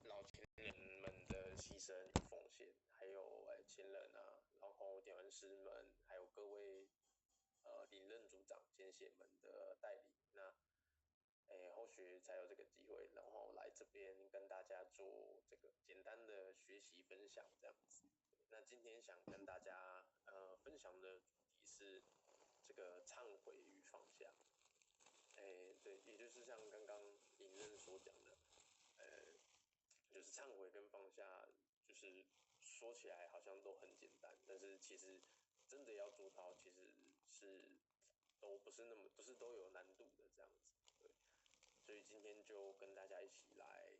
老前人们的牺牲与奉献，还有前人啊，然后点完师们，还有各位领任组长、监写们的带领，那后续才有这个机会，然后来这边跟大家做这个简单的学习分享这样子。那今天想跟大家分享的主题是这个忏悔与放下。对，也就是像刚刚尹任所讲的，就是忏悔跟放下，就是说起来好像都很简单，但是其实真的要做到，其实是都不是都有难度的这样子。对，所以今天就跟大家一起来，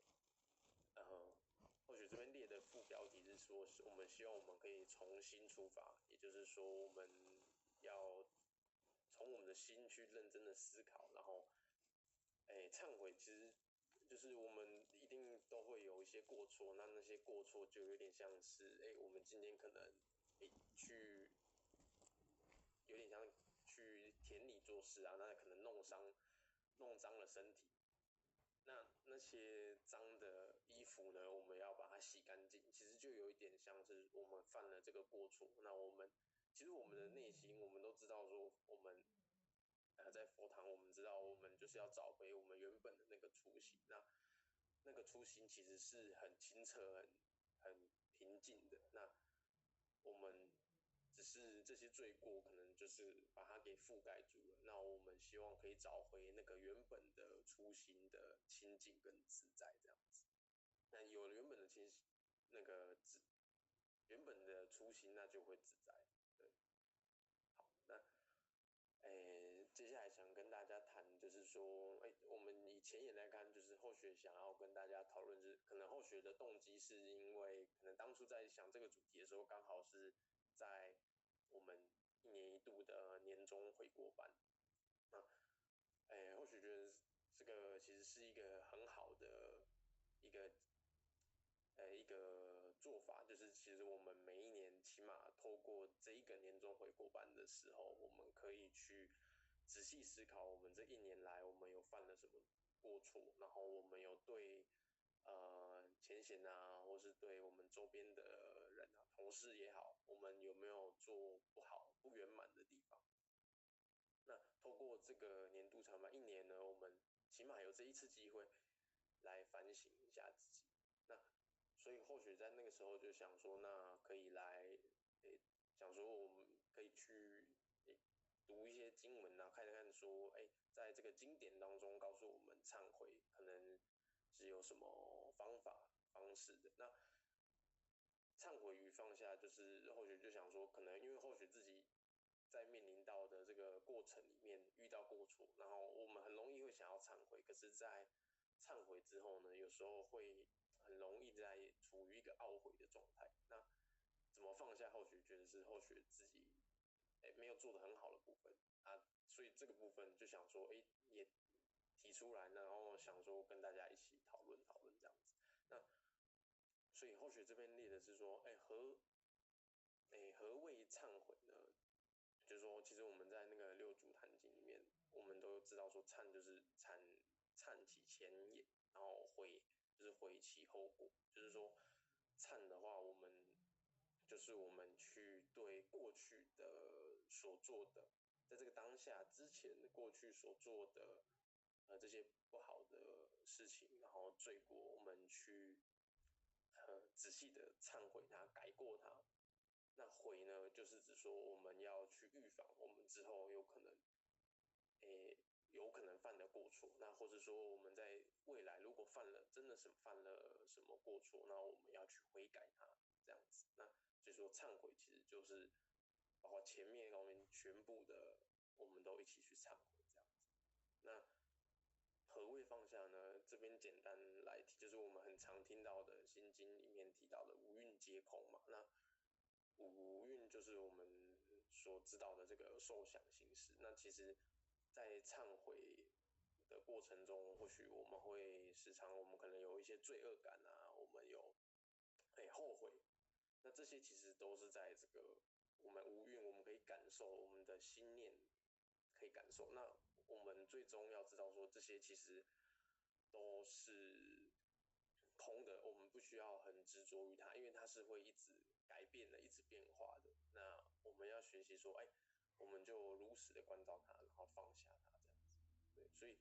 或许这边列的副标题是说，我们希望我们可以从心出发，也就是说我们要从我们的心去认真的思考，然后，忏悔其实就是我们一定都会有一些过错，那些过错就有点像是，我们今天可能，去有点像去田里做事啊，那可能弄脏了身体，那些脏的衣服呢，我们要把它洗干净，其实就有一点像是我们犯了这个过错，那其实我们的内心，我们都知道说，我们在佛堂，我们知道我们就是要找回我们原本的那个初心，那个初心其实是很清澈、很平静的，那我们只是这些罪过可能就是把它给覆盖住了。那我们希望可以找回那个原本的初心的清净跟自在这样子。那有了原本的那个原本的初心，那就会自在。对，好，那接下来想跟大家谈，就是说，我们以前也来看，就是后学想要跟大家讨论，就是可能后学的动机是因为，可能当初在想这个主题的时候，刚好是在我们1年1度的年终回国班。那，或许觉得这个其实是一个很好的一个做法，就是其实我们每一年起码透过这一个年终回国班的时候，我们可以去仔细思考我们这1年来我们有犯了什么过错，然后我们有对前贤啊，或是对我们周边的人啊，同事也好，我们有没有做不好、不圆满的地方？那透过这个年度长班1年呢，我们起码有这一次机会来反省一下自己。那所以或许在那个时候就想说，那可以来，想说我们可以去读一些经文啊，看看说，在这个经典当中告诉我们忏悔可能是有什么方式的。那忏悔与放下，就是或许就想说，可能因为或许自己在面临到的这个过程里面遇到过错，然后我们很容易会想要忏悔，可是，在忏悔之后呢，有时候会很容易在处于一个懊悔的状态。那怎么放下？或许觉得是或许自己没有做得很好的部分啊，所以这个部分就想说，也提出来，然后想说跟大家一起讨论这样子。那所以后学这边列的是说，何谓忏悔呢？就是说，其实我们在那个六祖坛经里面，我们都知道说，忏就是忏其前也，然后悔就是悔其后过。就是说，忏的话，我们就是我们去对过去的所做的，在这个当下之前过去所做的这些不好的事情，然后罪过，我们去仔细的忏悔它，改过它。那悔呢，就是指说我们要去预防我们之后有可能犯的过错，那或者说我们在未来如果真的是犯了什么过错，那我们要去悔改它，这样子。那所以说忏悔其实就是包括前面后面全部的我们都一起去忏悔这样子。那何谓放下呢？这边简单来提，就是我们很常听到的《心经》里面提到的五蕴皆空嘛。那五蕴就是我们所知道的这个受想行识。那其实，在忏悔的过程中，或许我们会时常，我们可能有一些罪恶感啊，我们有后悔。那这些其实都是在这个我们五蕴，我们可以感受，我们的心念可以感受。那我们最终要知道说，这些其实都是空的，我们不需要很执着于它，因为它是会一直改变的，一直变化的。那我们要学习说，我们就如实的关照它，然后放下它这样子。对，所以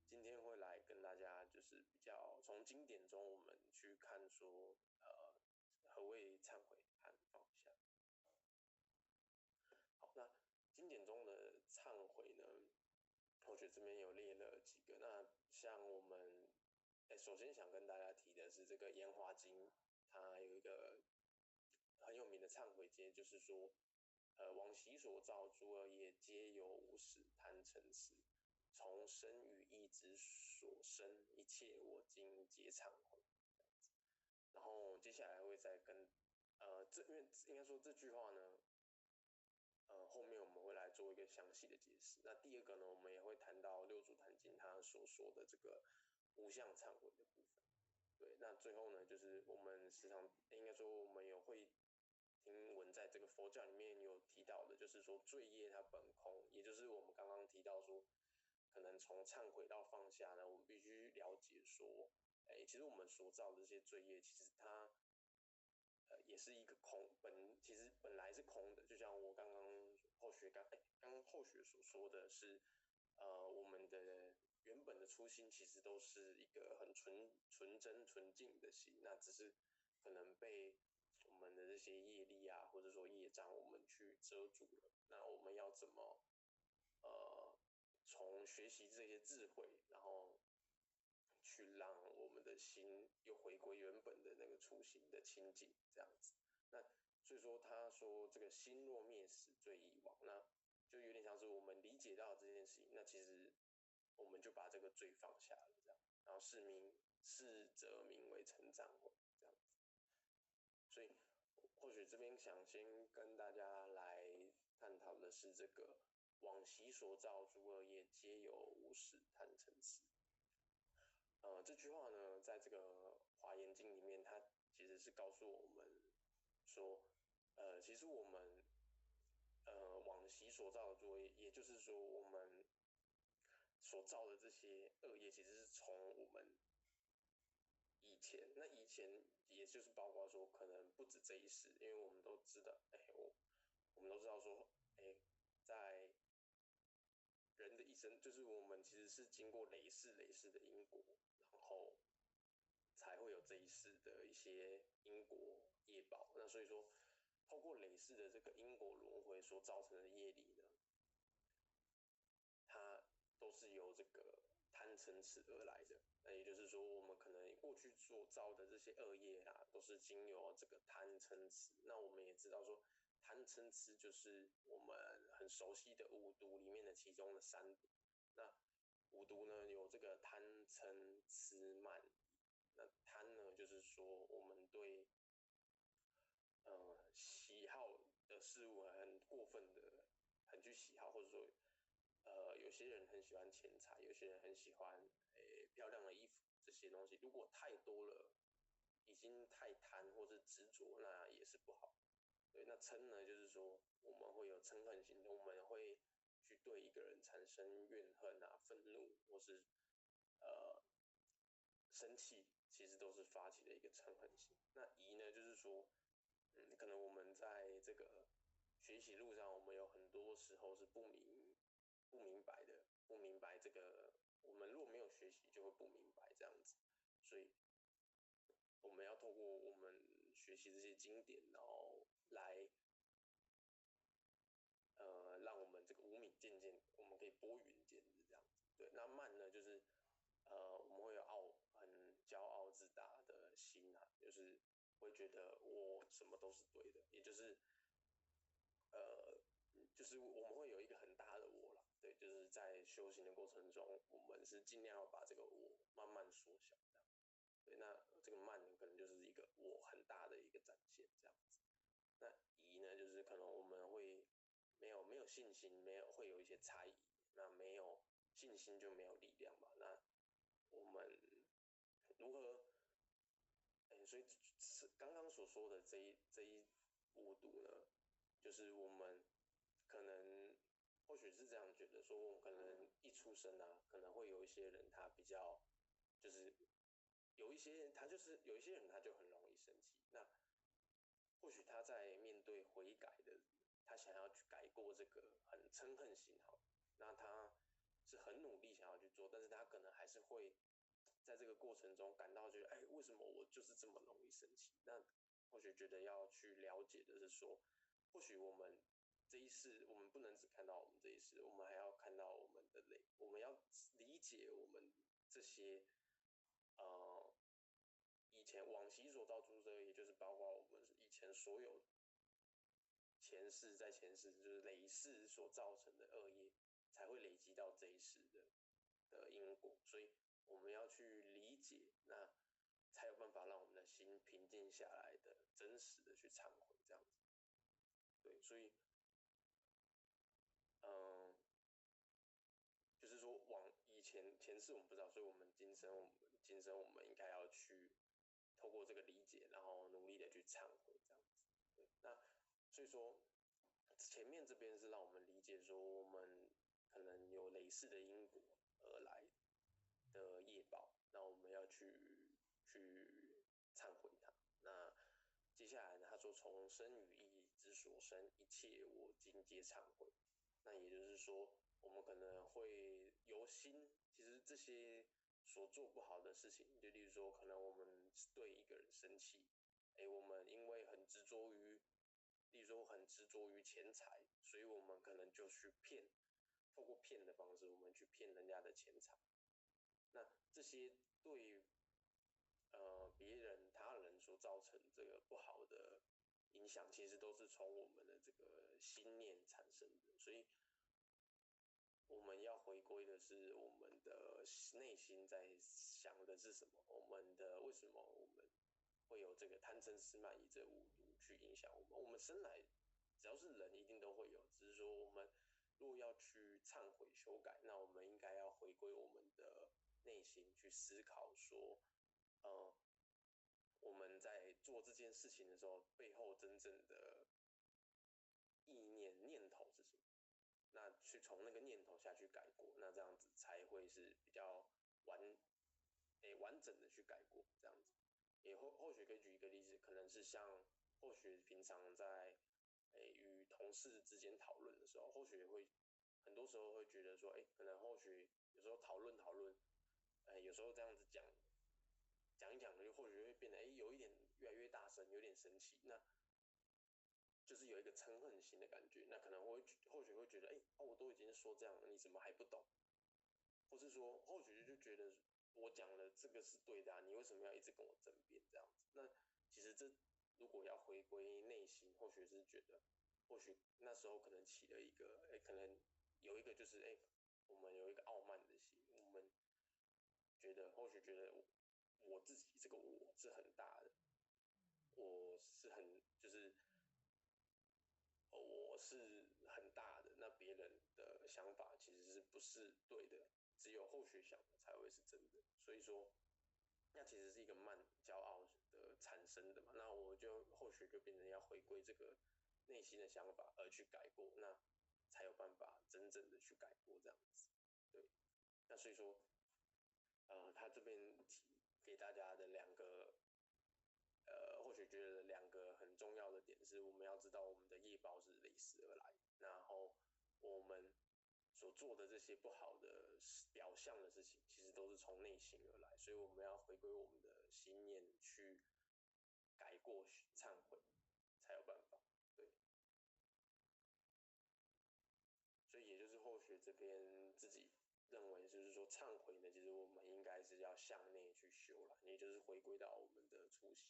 今天会来跟大家就是比较从经典中我们去看说，何谓忏悔和放下。好，那经典中的忏悔呢，我觉得这边有列了几个。那像我们，首先想跟大家提的是这个《延华经》，它有一个很有名的忏悔节，就是说，往昔所造诸恶业，皆由无始贪嗔痴，从身语意之所生，一切我今皆忏悔。然后接下来会再跟，因为应该说这句话呢，后面我们会来做一个详细的解释。那第二个呢，我们也会谈到六祖坛经他所说的这个无相忏悔的部分。对，那最后呢，就是我们时常应该说我们有会听闻在这个佛教里面有提到的，就是说罪业它本空，也就是我们刚刚提到说，可能从忏悔到放下呢，我们必须了解说，其实我们所造的这些罪业，其实它也是一个空其实本来是空的，就像我刚刚后学所说的是，我们的原本的初心其实都是一个很纯真纯净的心，那只是可能被我们的这些业力啊，或者说业障，我们去遮住了。那我们要怎么从学习这些智慧，然后去让我们的心又回归原本的那个初心的清净，这样子。那所以说他说这个心若灭时罪亦亡，那就有点像是我们理解到这件事情，那其实我们就把这个罪放下了，这样，然后是则名为成长悔，这样子。所以或许这边想先跟大家来探讨的是这个往昔所造诸恶业，皆由无始贪嗔痴。这句话呢，在这个《华严经》里面，它其实是告诉我们说，其实我们往昔所造的作业，也就是说我们所造的这些恶业，其实是从我们以前，那以前也就是包括说，可能不止这一世，因为我们都知道，我们都知道说，在人的一生，就是我们其实是经过累世的因果，然后才会有这一世的一些因果业报。那所以说，透过累世的这个因果轮回所造成的业力呢，它都是由这个贪嗔痴而来的。那也就是说，我们可能过去所造的这些恶业啊，都是经由这个贪嗔痴。那我们也知道说，贪嗔痴就是我们很熟悉的五毒里面的其中的三毒。那五毒呢，有这个贪嗔痴慢疑。那贪呢，就是说我们对喜好的事物很过分的很去喜好，或者说有些人很喜欢钱财，有些人很喜欢漂亮的衣服这些东西，如果太多了，已经太贪或是执着，那也是不好。对，那嗔呢，就是说我们会有嗔恨心，我们会去对一个人产生怨恨啊、愤怒，或是生气，其实都是发起的一个嗔恨心。那疑呢，就是说，可能我们在这个学习路上，我们有很多时候是不明白的，不明白这个，我们如果没有学习，就会不明白这样子。所以我们要透过我们学习这些经典，然后来让我们这个无明渐渐，我们可以拨云见日这样子。对，那慢呢，就是我们会有很骄傲自大的心啊，就是会觉得我什么都是对的，也就是就是我们会有一个很大的我啦。对，就是在修行的过程中，我们是尽量要把这个我慢慢缩小这样。对，那这个慢可能就是一个我很大的一个展现这样子。那疑呢，就是可能我们会没有信心，会有一些猜疑，那没有信心就没有力量嘛。那我们如何？所以刚刚所说的这一五毒呢，就是我们可能或许是这样觉得，说我们可能一出生啊，可能会有一些人他比较就是有一些人他就很容易生气，那或许他在面对悔改的，他想要去改过这个很嗔恨心好，那他是很努力想要去做，但是他可能还是会在这个过程中感到觉得，哎，为什么我就是这么容易生气？那或许觉得要去了解的是说，或许我们这一世，我们不能只看到我们这一世，我们还要看到我们的累，我们要理解我们这些呃以前往昔所造诸恶，也就是包括我们以前所有前世就是累世所造成的恶业，才会累积到这一世的因果，所以我们要去理解，那才有办法让我们的心平静下来的，真实的去忏悔，这样子。对，所以嗯，就是说往以前世我们不知道，所以我们今生我们应该要去透过这个理解，然后努力的去忏悔，这样子。对，那所以说前面这边是让我们理解说，我们可能有累世的因果而来的业报，那我们要去忏悔它。那接下来呢，他说从生与意之所生，一切我今皆忏悔。那也就是说，我们可能会由心，其实这些所做不好的事情，就例如说，可能我们对一个人生气，我们因为很执着于，例如说很执着于钱财，所以我们可能就去透过骗的方式，我们去骗人家的钱财。那这些对别人他人所造成这个不好的影响，其实都是从我们的这个心念产生的，所以我们要回归的是我们的内心在想的是什么，我们的为什么我们会有这个贪嗔痴慢疑这五毒去影响我们？我们生来只要是人，一定都会有，只是说我们如果要去忏悔修改，那我们应该要回归我们的内心去思考说，呃，我们在做这件事情的时候，背后真正的念头是什么？那去从那个念头下去改过，那这样子才会是比较完整的去改过这样子。也或许可以举一个例子，可能是像或许平常在与同事之间讨论的时候，或许会很多时候会觉得说，可能或许有时候讨论，有时候这样子讲一讲，就或许会变得有一点越来越大声，有点生气，那就是有一个嗔恨心的感觉，那可能或许会觉得，我都已经说这样了，你怎么还不懂？或是说，或许就觉得我讲的这个是对的啊，你为什么要一直跟我争辩这样子？那其实这如果要回归内心，或许是觉得，或许那时候可能起了一个，可能有一个就是，我们有一个傲慢的心，我们或许觉得我自己这个我是很大的，我是很就是我是很大的，那别人的想法其实是不是对的？只有后学想的才会是真的。所以说，那其实是一个慢骄傲的产生的嘛。那我就后学就变成要回归这个内心的想法而去改过，那才有办法真正的去改过这样子。对，那所以说，他这边给大家的两个或许觉得两个很重要的点是，我们要知道我们的业报是累世而来，然后我们所做的这些不好的表象的事情，其实都是从内心而来，所以我们要回归我们的心念去改过忏悔，才有办法。对，所以也就是或许这边自己认为，就是说忏悔呢，其实我们应该是要向内去修了，也就是回归到我们的初心。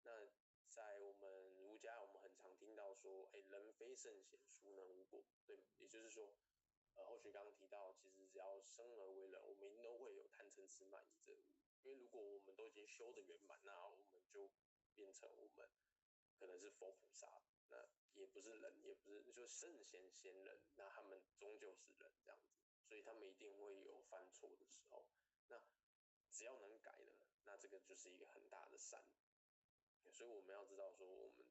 那在我们儒家，我们很常听到说，人非圣贤，孰能无过？对，也就是说，或许刚刚提到，其实只要生而为人，我们一定都会有贪嗔痴慢疑这五。因为如果我们都已经修得圆满，那我们就变成我们可能是佛菩萨，那也不是人，也不是就圣贤人，那他们终究是人这样子，所以他们一定会有犯错的时候。那只要能改呢，那这个就是一个很大的善。所以我们要知道说，我们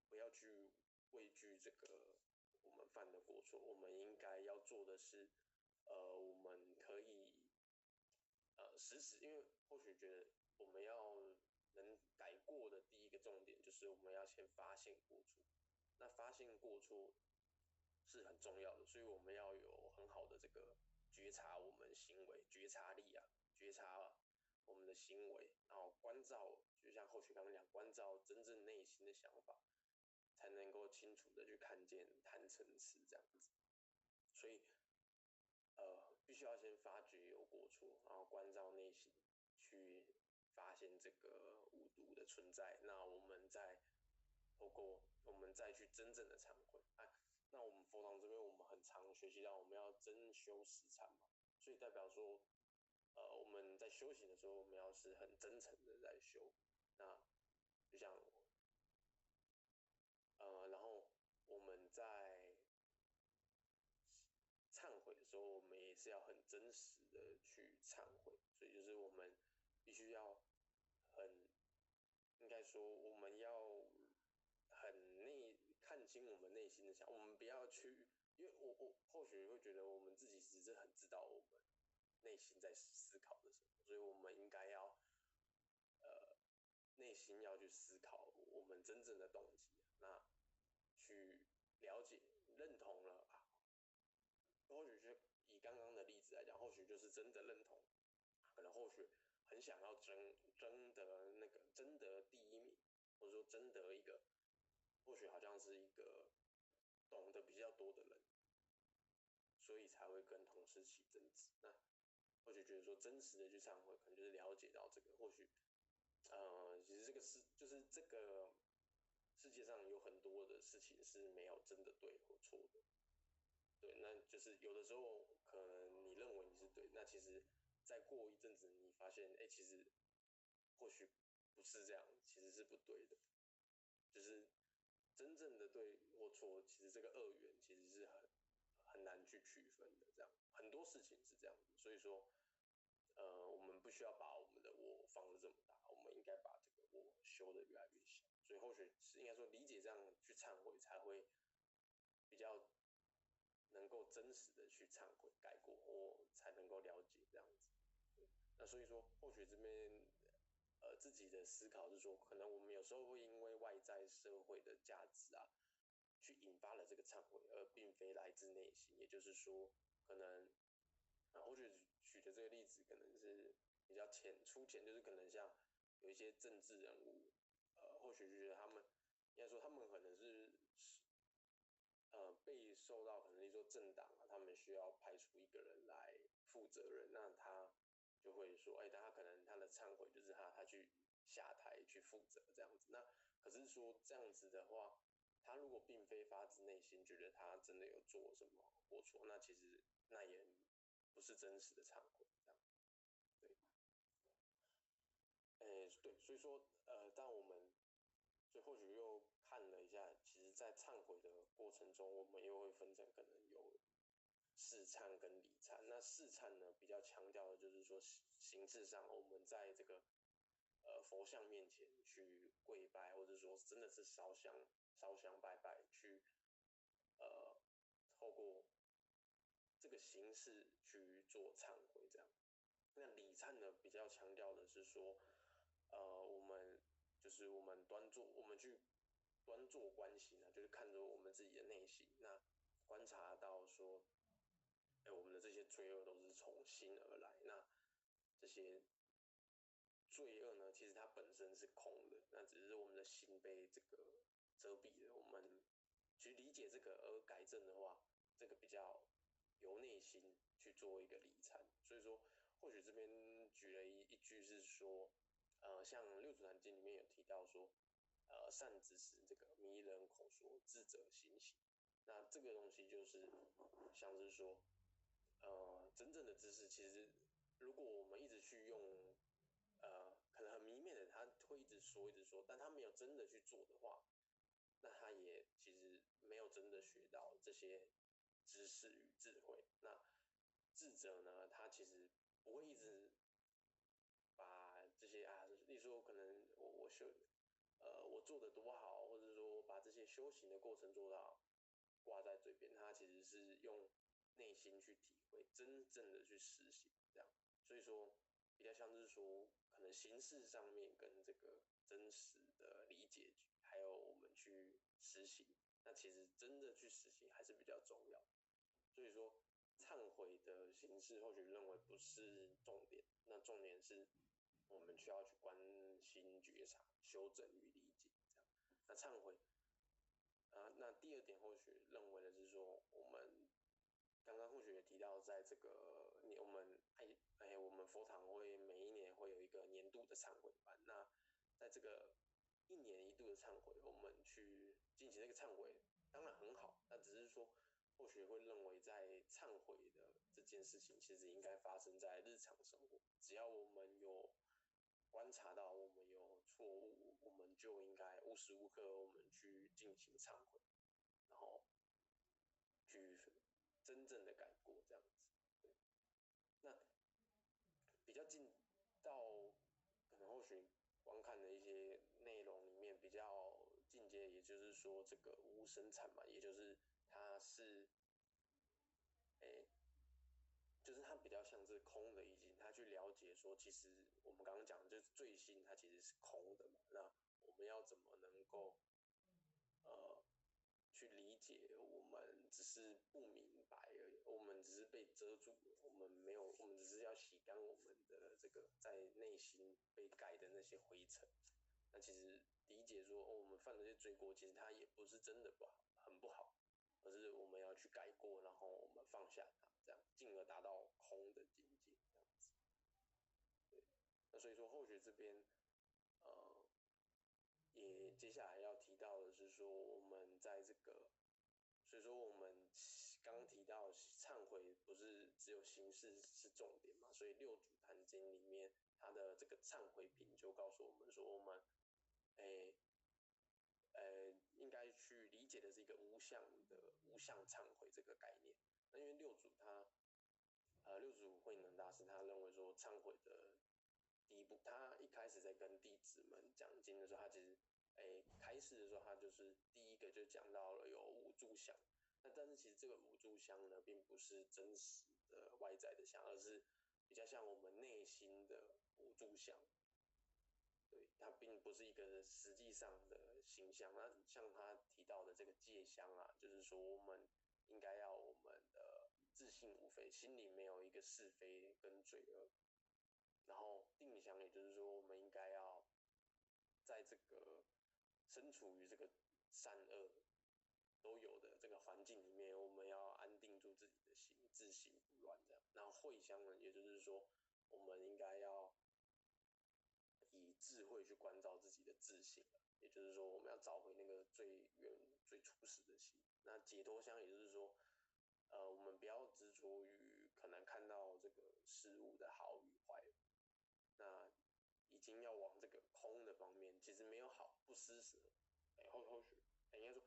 不要去畏惧这个我们犯的过错，我们应该要做的是，我们可以因为或许觉得我们要能改过的第一个重点就是我们要先发现过错。那发现过错是很重要的，所以我们要有很好的这个觉察我们行为觉察力啊，觉察我们的行为，然后关照，就像后续刚刚讲，关照真正内心的想法，才能够清楚的去看见谈层次这样子。所以必须要先发觉有过错，然后关照内心，去发现这个无毒的存在。那我们再透过我们再去真正的忏悔。那我们佛堂这边我们很常学习到我们要真修实忏嘛，所以代表说，我们在修行的时候，我们要是很真诚的在修。那就像然后我们在忏悔的时候，我们也是要很真实的去忏悔，所以就是我们必须要应该说我们要看清我们内心的想法，我们不要去，因为我或许会觉得我们自己只是很知道我们内心在思考的什么，所以我们应该要内心要去思考我们真正的动机，那去了解认同了啊。或许就以刚刚的例子来讲，或许就是真的认同，可能或许很想要争得第一名，或者说争得一个，或许好像是一个懂得比较多的人，所以才会跟同事起争执。那或许觉得说真实的去忏悔，可能就是了解到这个，或许其实就是这个世界上有很多的事情是没有真的对或错的。对，那就是有的时候可能你认为你是对，那其实再过一阵子你发现，其实或许不是这样，其实是不对的。就是真正的对或错，其实这个二元其实是很难去区分的。这样很多事情是这样子，所以说，我们不需要把我们的我放得这么大，我们应该把这个我修得越来越小。所以或许是应该说理解这样去忏悔，才会比较能够真实的去忏悔改过，我才能够了解这样子。对，那所以说或许这边自己的思考是说，可能我们有时候会因为外在社会的价值啊，去引发了这个忏悔，而并非来自内心。也就是说，可能或许举的这个例子可能是比较粗浅，就是可能像有一些政治人物，或许就觉得他们应该说他们可能是被受到可能是说政党啊，他们需要派出一个人来负责任，那他就会说，他可能他的忏悔就是他去下台去负责这样子。那可是说这样子的话，他如果并非发自内心觉得他真的有做什么过错，那其实那也不是真实的忏悔，这样。对，对，所以说但我们所以或许又看了一下，其实在忏悔的过程中，我们又会分成可能有试忏跟礼忏。那试忏呢，比较强调的就是说形式上，我们在这个佛像面前去跪拜，或者说真的是烧香拜拜，去透过这个形式去做忏悔这样。那礼忏呢，比较强调的是说，我们就是我们去端坐观心啊，就是看着我们自己的内心，那观察到说，我们的这些罪恶都是从心而来，那这些罪恶呢，其实它本身是空的，那只是我们的心被这个遮蔽了。我们去理解这个而改正的话，这个比较由内心去做一个理忏。所以说，或许这边举了一句是说，像《六祖坛经》里面有提到说，善知识这个迷人口说，智者心行。那这个东西就是像是说，真正的知识其实，如果我们一直去用，可能很迷昧的，他会一直说，但他没有真的去做的话，那他也其实没有真的学到这些知识与智慧。那智者呢，他其实不会一直把这些例如说可能我做的多好，或者说我把这些修行的过程做到好，挂在嘴边，他其实是用内心去体会，真正的去实行这样。所以说，比较像是说，可能形式上面跟这个真实的理解，还有我们去实行，那其实真的去实行还是比较重要。所以说，忏悔的形式或许认为不是重点，那重点是我们需要去关心、觉察、修正与理解，这样。那忏悔，那第二点或许认为的是说，我们刚刚或许也提到，在这个我们佛堂会每一年会有一个年度的忏悔班，那在这个一年一度的忏悔，我们去进行这个忏悔，当然很好，那只是说或许会认为在忏悔的这件事情，其实应该发生在日常生活，只要我们有观察到我们有错误，我们就应该无时无刻我们去进行忏悔，然后去真正的改过这样子。对，那比较近到可能或许观看的一些内容里面比较进阶，也就是说这个无生产嘛，也就是它是，诶，就是它比较像是空的意境，它去了解说，其实我们刚刚讲的就是罪性，它其实是空的嘛。那我们要怎么能够呃去理解？我们只是不明白而已，我们只是被遮住了，我们没有，我们只是要洗干我们的这个在内心被盖的那些灰尘。那其实理解说，哦，我们犯的这些罪过，其实它也不是真的不好，很不好，而是我们要去改过，然后我们放下它，这样进而达到空的境界，这样子。对，那所以说后学这边，呃，也接下来要提到的是说，我们在这个，所以说我们刚刚提到忏悔不是只有形式是重点嘛，所以六祖坛经里面它的这个忏悔品就告诉我们说，我们诶应该去理解的是一个无相忏悔这个概念。那因为六祖慧能大师他认为说忏悔的第一步，他一开始在跟弟子们讲经的时候，他其实开示的时候，他就是第一个就讲到了有五炷香。那但是其实这个五炷香呢，并不是真实的外在的香，而是比较像我们内心的五炷香。对，它并不是一个实际上的形象。那像他提到的这个戒香啊，就是说我们应该要我们的自信无非，心里没有一个是非跟罪恶。然后定香，也就是说我们应该要在这个身处于这个善恶都有的这个环境里面，我们要安定住自己的心，自心不乱这样。那慧香呢，也就是说我们应该要以智慧去关照自己的自信，也就是说，我们要找回那个最原、最初始的心。那解脱相，也就是说，我们不要执着于可能看到这个事物的好与坏，那已经要往这个空的方面，其实没有好，不施舍。或许，应该说，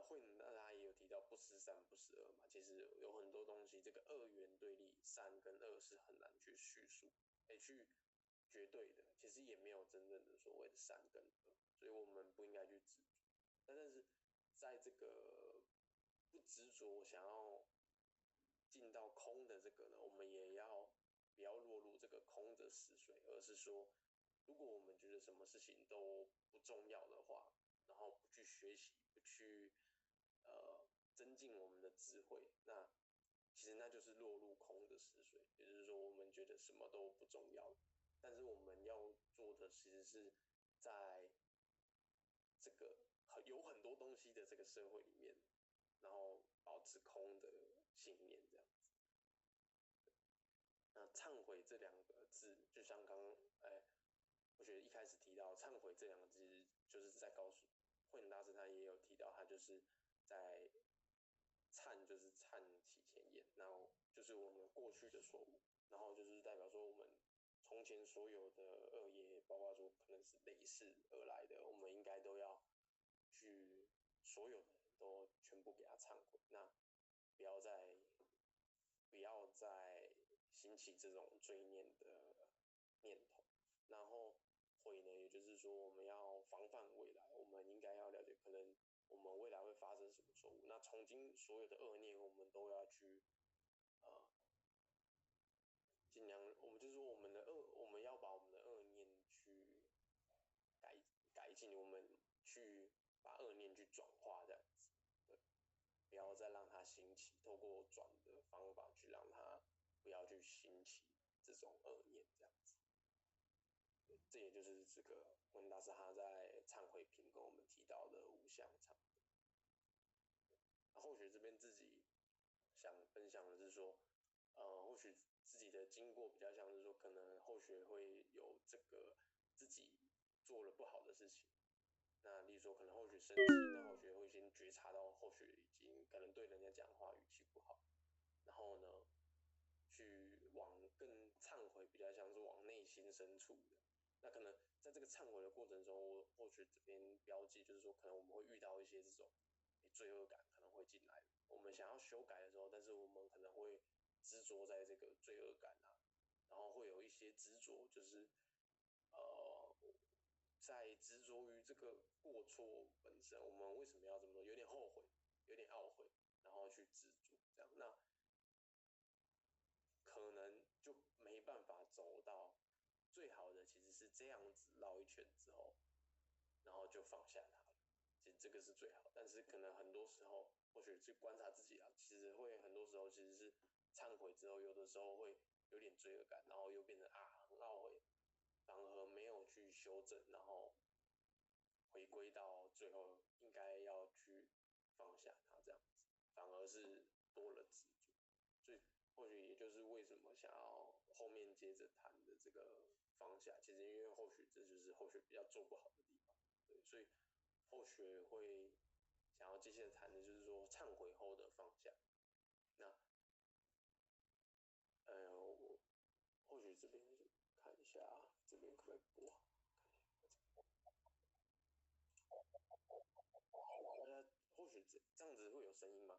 慧能那他也有提到不施善，不施恶嘛。其实有很多东西，这个二元对立，善跟恶是很难去叙述，去绝对的，其实也没有真正的所谓的善跟恶，所以我们不应该去执着。但是在这个不执着想要进到空的这个呢，我们也要不要落入这个空的死水，而是说，如果我们觉得什么事情都不重要的话，然后不去学习，不去增进我们的智慧，那其实那就是落入空的死水。也就是说，我们觉得什么都不重要，但是我们要做的其实是在这个有很多东西的这个社会里面，然后保持空的信念这样子。那忏悔这两个字，就像刚我觉得一开始提到忏悔这两个字，就是在告诉慧能大师他也有提到，他就是在忏就是忏其前言，然后就是我们过去的错误，然后就是代表说我们从前所有的恶业，包括说可能是累世而来的，我们应该都要去所有的人都全部给他忏悔，那不要再不要再兴起这种罪念的念头，然后悔呢，也就是说我们要防范未来，我们应该要了解可能我们未来会发生什么错误，那从今所有的恶念我们都要去尽量，我们就是说我们要把我们的恶念去改进，我们去把恶念去转化，这样子，对，不要再让它兴起，透过转的方法去让它不要去兴起这种恶念，这样子。对，这也就是这个温大师他在忏悔品跟我们提到的无相忏悔。那后学这边自己想分享的是说，或许自己的经过比较像是说，可能后学会有这个自己做了不好的事情，那例如说可能后学生气，那后学会先觉察到后学已经可能对人家讲话语气不好，然后呢，去往更忏悔，比较像是往内心深处的。那可能在这个忏悔的过程中，我或许这边标记就是说，可能我们会遇到一些这种罪恶感可能会进来。我们想要修改的时候，但是我们可能会执着在这个罪恶感啊，然后会有一些执着，就是在执着于这个过错本身，我们为什么要这么做？有点后悔，有点懊悔，然后去执着这样，那可能就没办法走到最好的，其实是这样子绕一圈之后，然后就放下它了。其实这个是最好，但是可能很多时候，或许去观察自己啊，其实会很多时候其实是忏悔之后，有的时候会有点罪恶感，然后又变成很懊悔，反而没有去修正，然后回归到最后应该要去放下它这样子，反而是多了执着，所以或许也就是为什么想要后面接着谈的这个放下，其实因为后续这就是后续比较做不好的地方，对，所以后学会想要接下来谈的就是说忏悔后的放下。那我或许这边看一下这边可不可以播，大家或许这样子会有声音吗？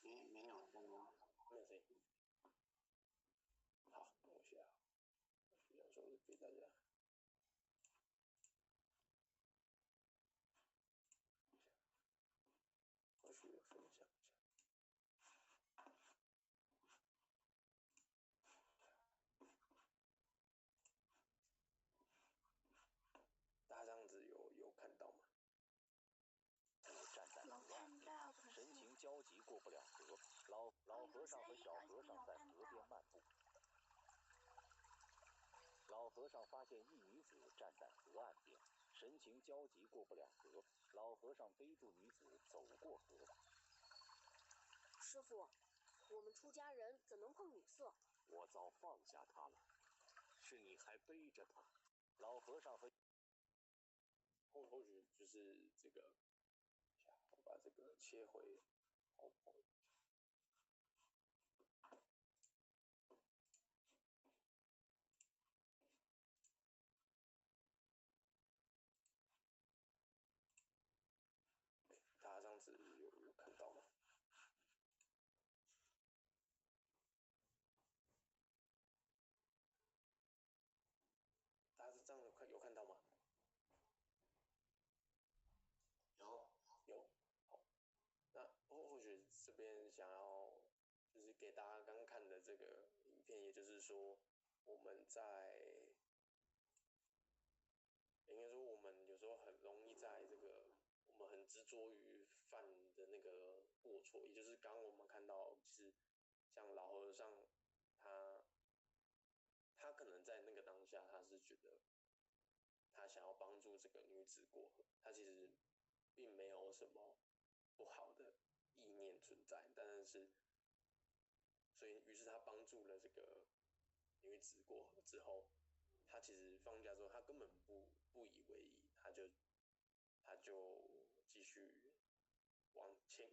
没有声音，没有声音。好，等一下，我想说给大家。或许分享一下，大家这样子有看到吗？站在河岸边，神情焦急过不了河。老和尚和小和尚在河边漫步。老和尚发现一女子站在河岸边，神情焦急过不了河。老和尚背住女子走过河。师傅，我们出家人怎能碰女色？我早放下她了，是你还背着她。老和尚和或许就是这个，我把这个切回PowerPoint。大家这样子有看到吗？大家这样有看到吗？有，好，那或许这边想要就是给大家刚看的这个影片，也就是说我们在应该说我们有时候很容易在这个我们很执着于犯的那个过错，也就是刚刚我们看到，其实像老和尚他可能在那个当下他是觉得他想要帮助这个女子过河，他其实并没有什么不好的意念存在，但是所以于是他帮助了这个女子过河之后，他其实放假之后他根本不以为意，他就继续往前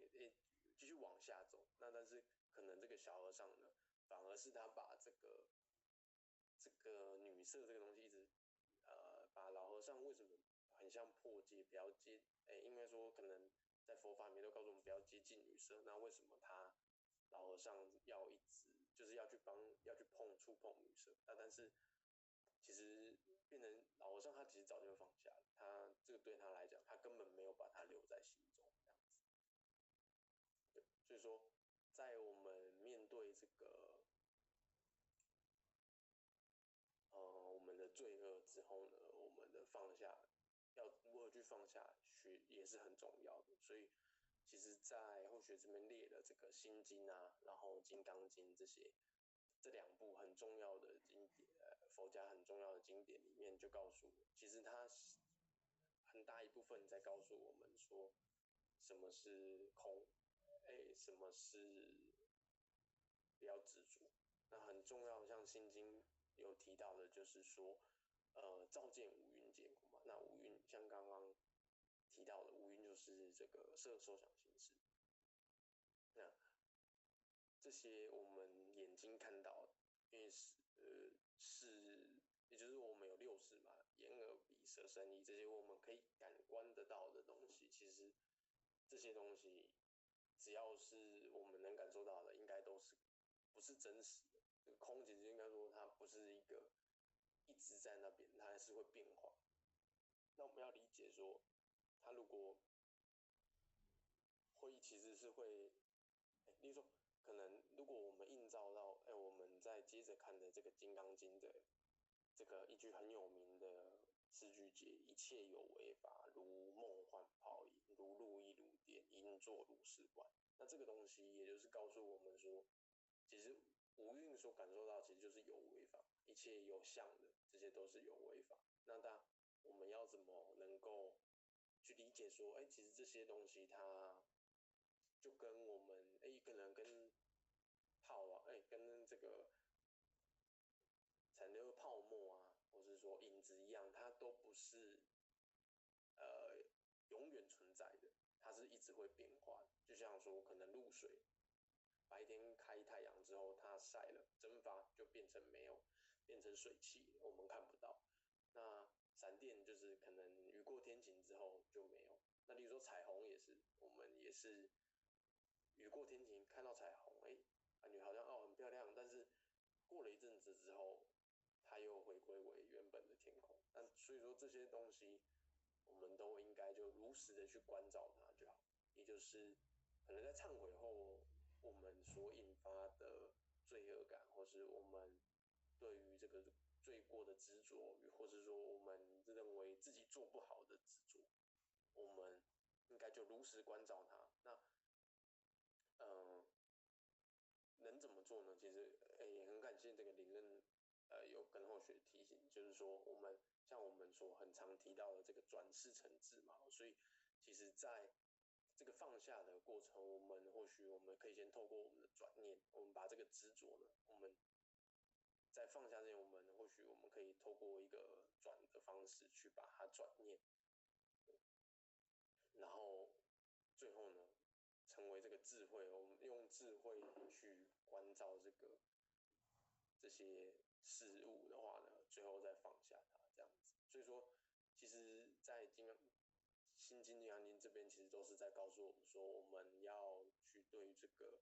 继续往下走。那但是可能这个小和尚呢，反而是他把这个女色这个东西一直把老和尚为什么很像破戒，不要接，应该说可能在佛法里面都告诉我们不要接近女色，那为什么他老和尚要一直就是要去触碰女色？那但是其实变成老和尚他其实早就放下了，他这个对他来讲，他根本没有把它留在心中这样子。对，所以说，在我们面对这个我们的罪恶之后呢，我们的放下，要如何去放下去也是很重要的。所以其实在后学这边列了这个《心经》啊，然后《金刚经》这两部很重要的经典，佛家很重要的经典里面就告诉我，其实它很大一部分在告诉我们说，什么是空，什么是不要执着。那很重要，像《心经》有提到的，就是说，照见五蕴皆空嘛。那五蕴像刚刚提到的，五蕴就是这个色、受、想、行、识。那这些我们眼睛看到，因为也就是我们有六识嘛，眼、耳、鼻、舌、身、意，这些我们可以感官得到的东西，其实这些东西只要是我们能感受到的，应该都是不是真实的。这个空其实应该说它不是一个一直在那边，它还是会变化。那我们要理解说，它如果其实是会，例如说，可能如果我们映照到，我们再接着看的这个《金刚经》的这个一句很有名的四句偈：一切有为法，如梦幻泡影，如露亦如电，应作如是观。那这个东西也就是告诉我们说，其实五蕴所感受到其实就是有为法，一切有相的这些都是有为法。那我们要怎么能够去理解说，其实这些东西它就跟我们一个人跟跟这个残留泡沫啊，或是说影子一样，它都不是永远存在的，它是一直会变化的。就像说，可能露水，白天开太阳之后，它晒了蒸发就变成没有，变成水汽，我们看不到。那闪电就是可能雨过天晴之后就没有。那例如说彩虹也是，我们也是雨过天晴看到彩虹，感觉好像很漂亮，但是过了一阵子之后，它又回归为原本的天空。那所以说这些东西，我们都应该就如实的去关照它就好。也就是可能在忏悔后，我们所引发的罪恶感，或是我们对于这个罪过的执着，或是说我们认为自己做不好的执着，我们应该就如实关照它。那能怎么做呢？其实也很感谢这个林任有跟后学提醒，就是说像我们所很常提到的这个转世成智嘛，所以其实在这个放下的过程，或许我们可以先透过我们的转念，我们把这个执着呢，我们在放下之前，或许我们可以透过一个转的方式去把它转念，然后最后呢，成为这个智慧，我们用智慧去关照这些事物的话呢，最后再放下它，这样子。所以说，其实，在心经、金刚经这边，其实都是在告诉我们说，我们要去对这个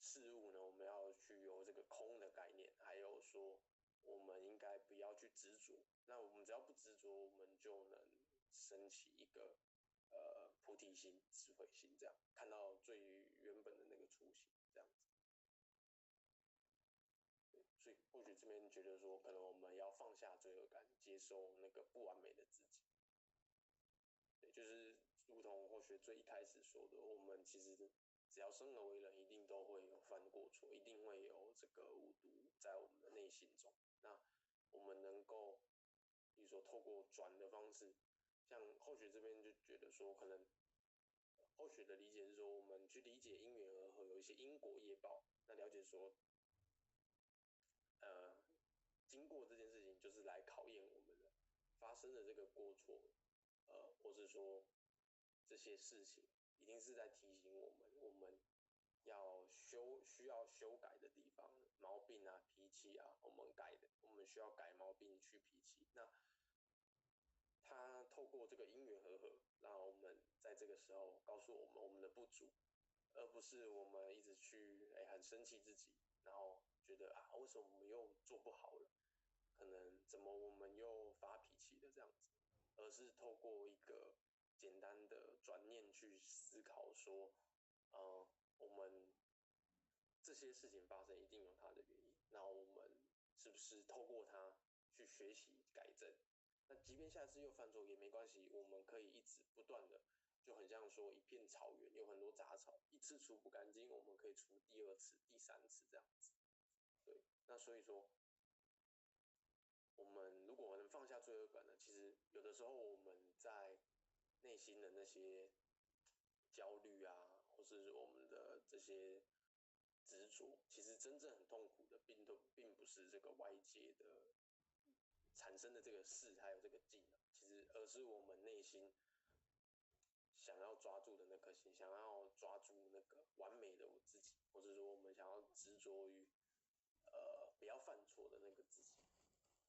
事物呢，我们要去有这个空的概念，还有说我们应该不要去执着。那我们只要不执着，我们就能升起一个菩提心、智慧心，这样看到最原本的那个初心，这样子。对，所以或许这边觉得说，可能我们要放下罪恶感，接受那个不完美的自己。对，就是如同或许最一开始说的，我们其实只要生而为人，一定都会有犯过错，一定会有这个无毒在我们的内心中。那我们能够，比如说透过转的方式，像后学这边就觉得说，可能后学的理解是说，我们去理解因缘而合，有一些因果业报，那了解说，经过这件事情就是来考验我们的发生的这个过错，或是说这些事情，一定是在提醒我们需要修改的地方，毛病啊、脾气啊，我们需要改毛病、去脾气。那他透过这个因缘和合，让我们在这个时候告诉我们的不足，而不是我们一直去很生气自己，然后觉得为什么我们又做不好了？可能怎么我们又发脾气的这样子，而是透过一个简单的转念去思考说，我们这些事情发生一定有它的原因，那我们是不是透过它去学习改正？那即便下次又犯错也没关系，我们可以一直不断的，就很像说一片草原有很多杂草，一次除不干净，我们可以除第二次、第三次这样子。对，那所以说，我们如果能放下罪恶感呢，其实有的时候我们在内心的那些焦虑啊，或是我们的这些执着，其实真正很痛苦的，并不是这个外界的产生的这个事，还有这个境，其实而是我们内心想要抓住的那颗心，想要抓住那个完美的我自己，或者说我们想要执着于不要犯错的那个自己。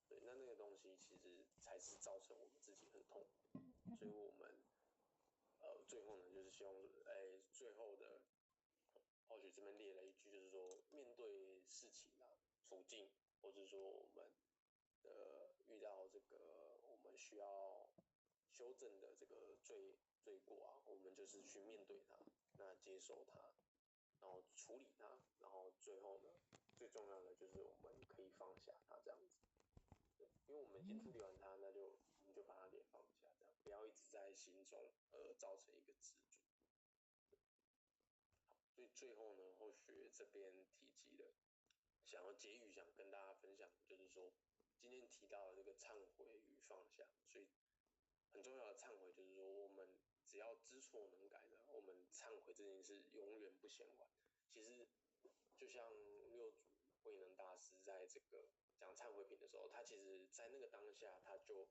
对，那个东西其实才是造成我们自己很痛苦的，所以我们最后呢，就是希望最后的或许这边列了一句，就是说面对事情啊、处境，或者说我们遇到这个我们需要修正的这个罪过啊，我们就是去面对它，那接受它，然后处理它，然后最后呢，最重要的就是我们可以放下它这样子。对，因为我们已经处理完它，那就我们就把它给放下，这样不要一直在心中造成一个执着。所以最后呢，或许这边提及了，想要结语，想跟大家分享，就是说今天提到的这个忏悔与放下，所以很重要的忏悔就是说，我们只要知错能改的，我们忏悔这件事永远不嫌晚。其实就像六祖慧能大师在这个讲忏悔品的时候，他其实在那个当下，他就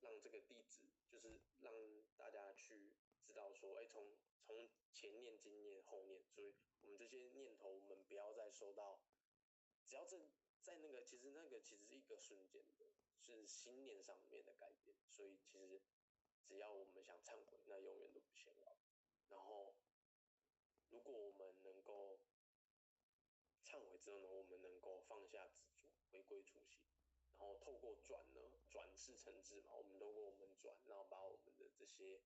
让这个弟子，就是让大家去知道说，从前念、今念、后念，所以我们这些念头，我们不要再受到，只要在那个，其实那个其实是一个瞬间的，是心念上面的改变，所以其实只要我们想忏悔，那永远都不嫌晚。然后，如果我们能够忏悔之后呢，我们能够放下执着，回归初心，然后透过转呢，转世成智嘛，我们透过我们转，然后把我们的这些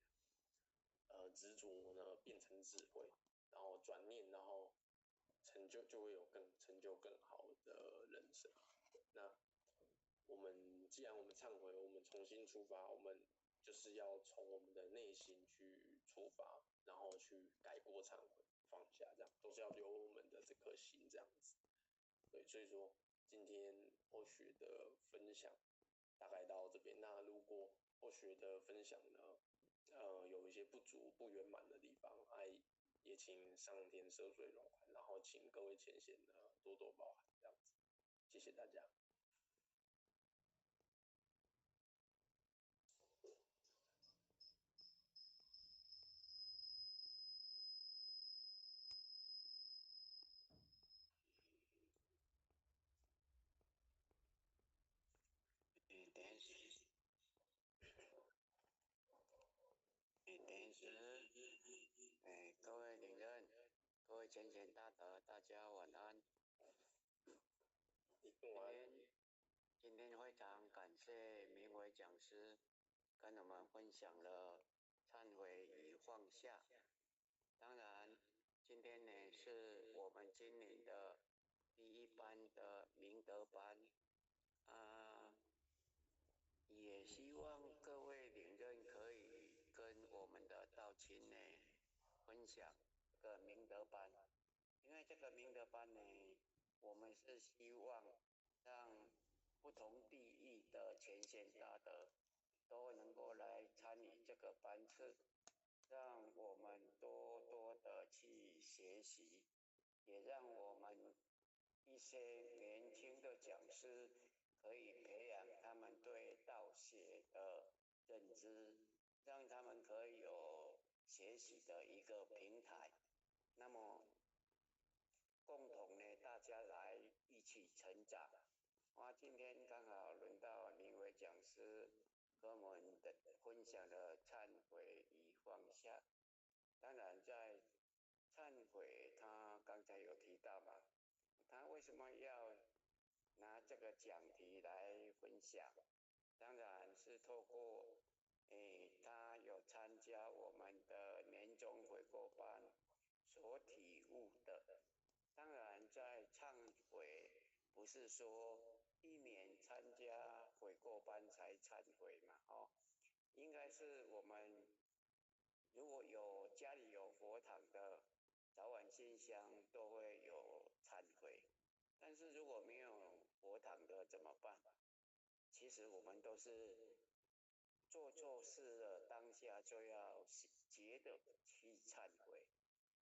执着呢变成智慧，然后转念，然后就会有成就更好的人生。那我们既然我们忏悔，我们重新出发，我们就是要从我们的内心去出发，然后去改过忏悔，放下，这样都是要留我们的这颗心这样子。对，所以说今天后学的分享大概到这边。那如果后学的分享呢，有一些不足、不圆满的地方，也请上天赦罪容宽，然后请各位前贤呢多多包涵，这样子，谢谢大家。各位领任，各位前贤大德，大家晚安。今天非常感谢明伟讲师跟我们分享了忏悔与放下。当然，今天呢是我们今年的第一班的明德班，也希望各位领任可以跟我们的道亲呢分享这个明德班，因为这个明德班呢，我们是希望让不同地域的前贤大德都能够来参与这个班次，让我们多多的去学习，也让我们一些年轻的讲师可以培养他们对道学的认知，让他们可以有学习的一个平台。那么共同呢，大家来一起成长。今天刚好轮到明伟讲师跟我们的分享了忏悔与放下。当然在忏悔，他刚才有提到嘛，他为什么要拿这个讲题来分享？当然是透过他有参加我们的年终悔过班所体悟的。当然，在忏悔不是说一年参加悔过班才忏悔嘛，应该是我们如果家里有佛堂的，早晚信箱都会有忏悔。但是如果没有佛堂的怎么办？其实我们都是做错事了，当下就要觉得去忏悔。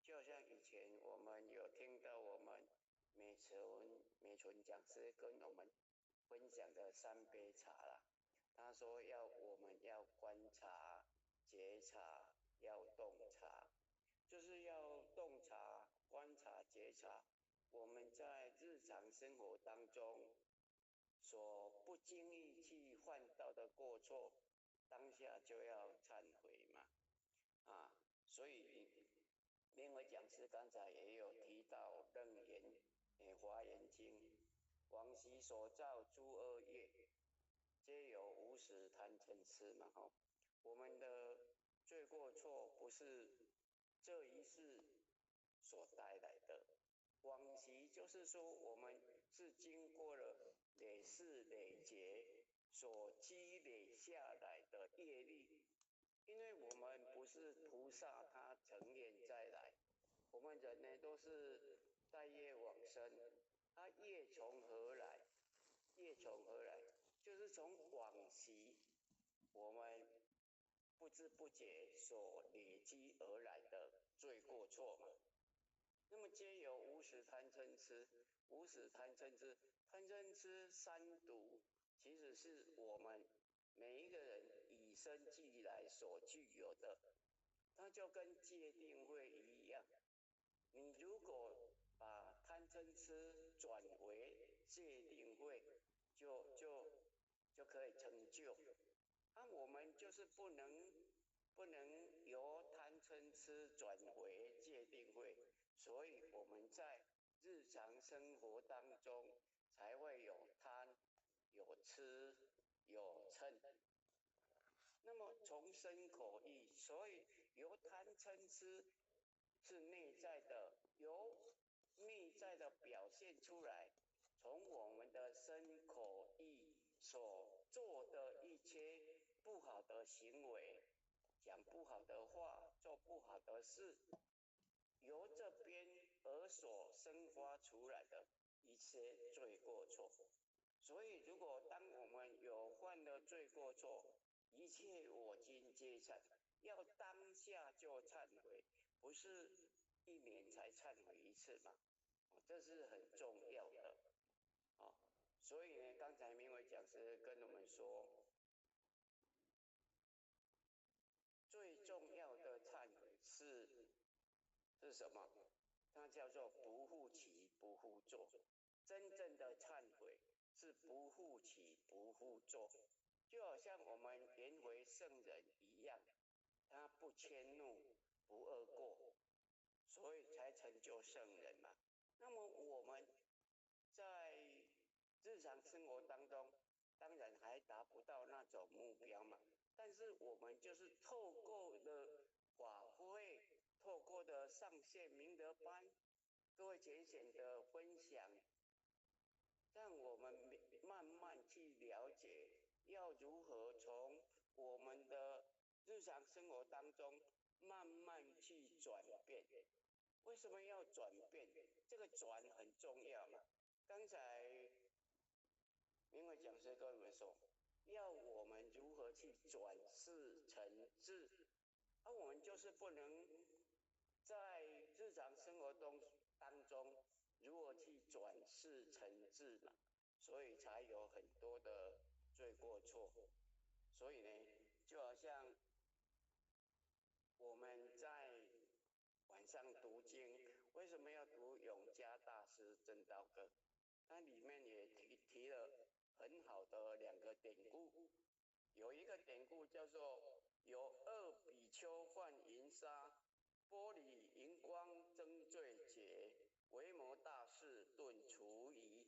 就好像以前我们有听到我们美纯讲师跟我们分享的三杯茶啦，他说我们要观察、觉察、要洞察，就是要洞察、观察、觉察我们在日常生活当中所不经意去犯到的过错，当下就要忏悔嘛。所以另外讲师刚才也有提到楞严华严经，往昔所造诸恶业，皆有无始贪嗔痴嘛。我们的罪过错不是这一世所带来的，往昔就是说我们是经过了累世累劫所积累下来的业力。因为我们不是菩萨，他成愿再来，我们人呢都是带业往生。业从何来？业从何来？就是从往昔我们不知不觉所累积而来的罪过错嘛。那么皆有无始贪嗔痴，无始贪嗔痴，贪嗔痴三毒，其实是我们每一个人与生俱来所具有的，它就跟戒定慧一样。你如果把贪嗔痴转为戒定慧，就可以成就。我们就是不能由贪嗔痴转为戒定慧，所以我们在日常生活当中才会有贪、有痴、有嗔。那么从身口意，所以由贪嗔痴是内在的，由内在的表现出来，从我们的身口意所做的一些不好的行为，讲不好的话，做不好的事，由这边而所生发出来的一些罪过错。所以如果当我们有犯了罪过错，一切我今皆忏，要当下就忏悔，不是一年才忏悔一次嘛。这是很重要的。所以呢，刚才明伟讲师跟我们说，最重要的忏悔是什么？它叫做不复起，不复坐。真正的忏悔是不复起，不复坐，就好像我们原为圣人一样，他不迁怒，不贰过，所以才成就圣人嘛。那么我们在日常生活当中，当然还达不到那种目标嘛，但是我们就是透过了法会，透过的上线明德班，各位浅显的分享，让我们慢慢去了解，要如何从我们的日常生活当中慢慢去转变。为什么要转变？这个转很重要嘛。刚才明伟讲师跟我们说，要我们如何去转世成智，我们就是不能在日常生活当中如何去转世成智嘛，所以才有很多的罪过错。所以呢，就好像我们在晚上读经，为什么要读永嘉大师真道歌？它里面也提了很好的两个典故。有一个典故叫做有二比丘幻银沙，玻璃荧光争罪劫，维摩大士顿除疑，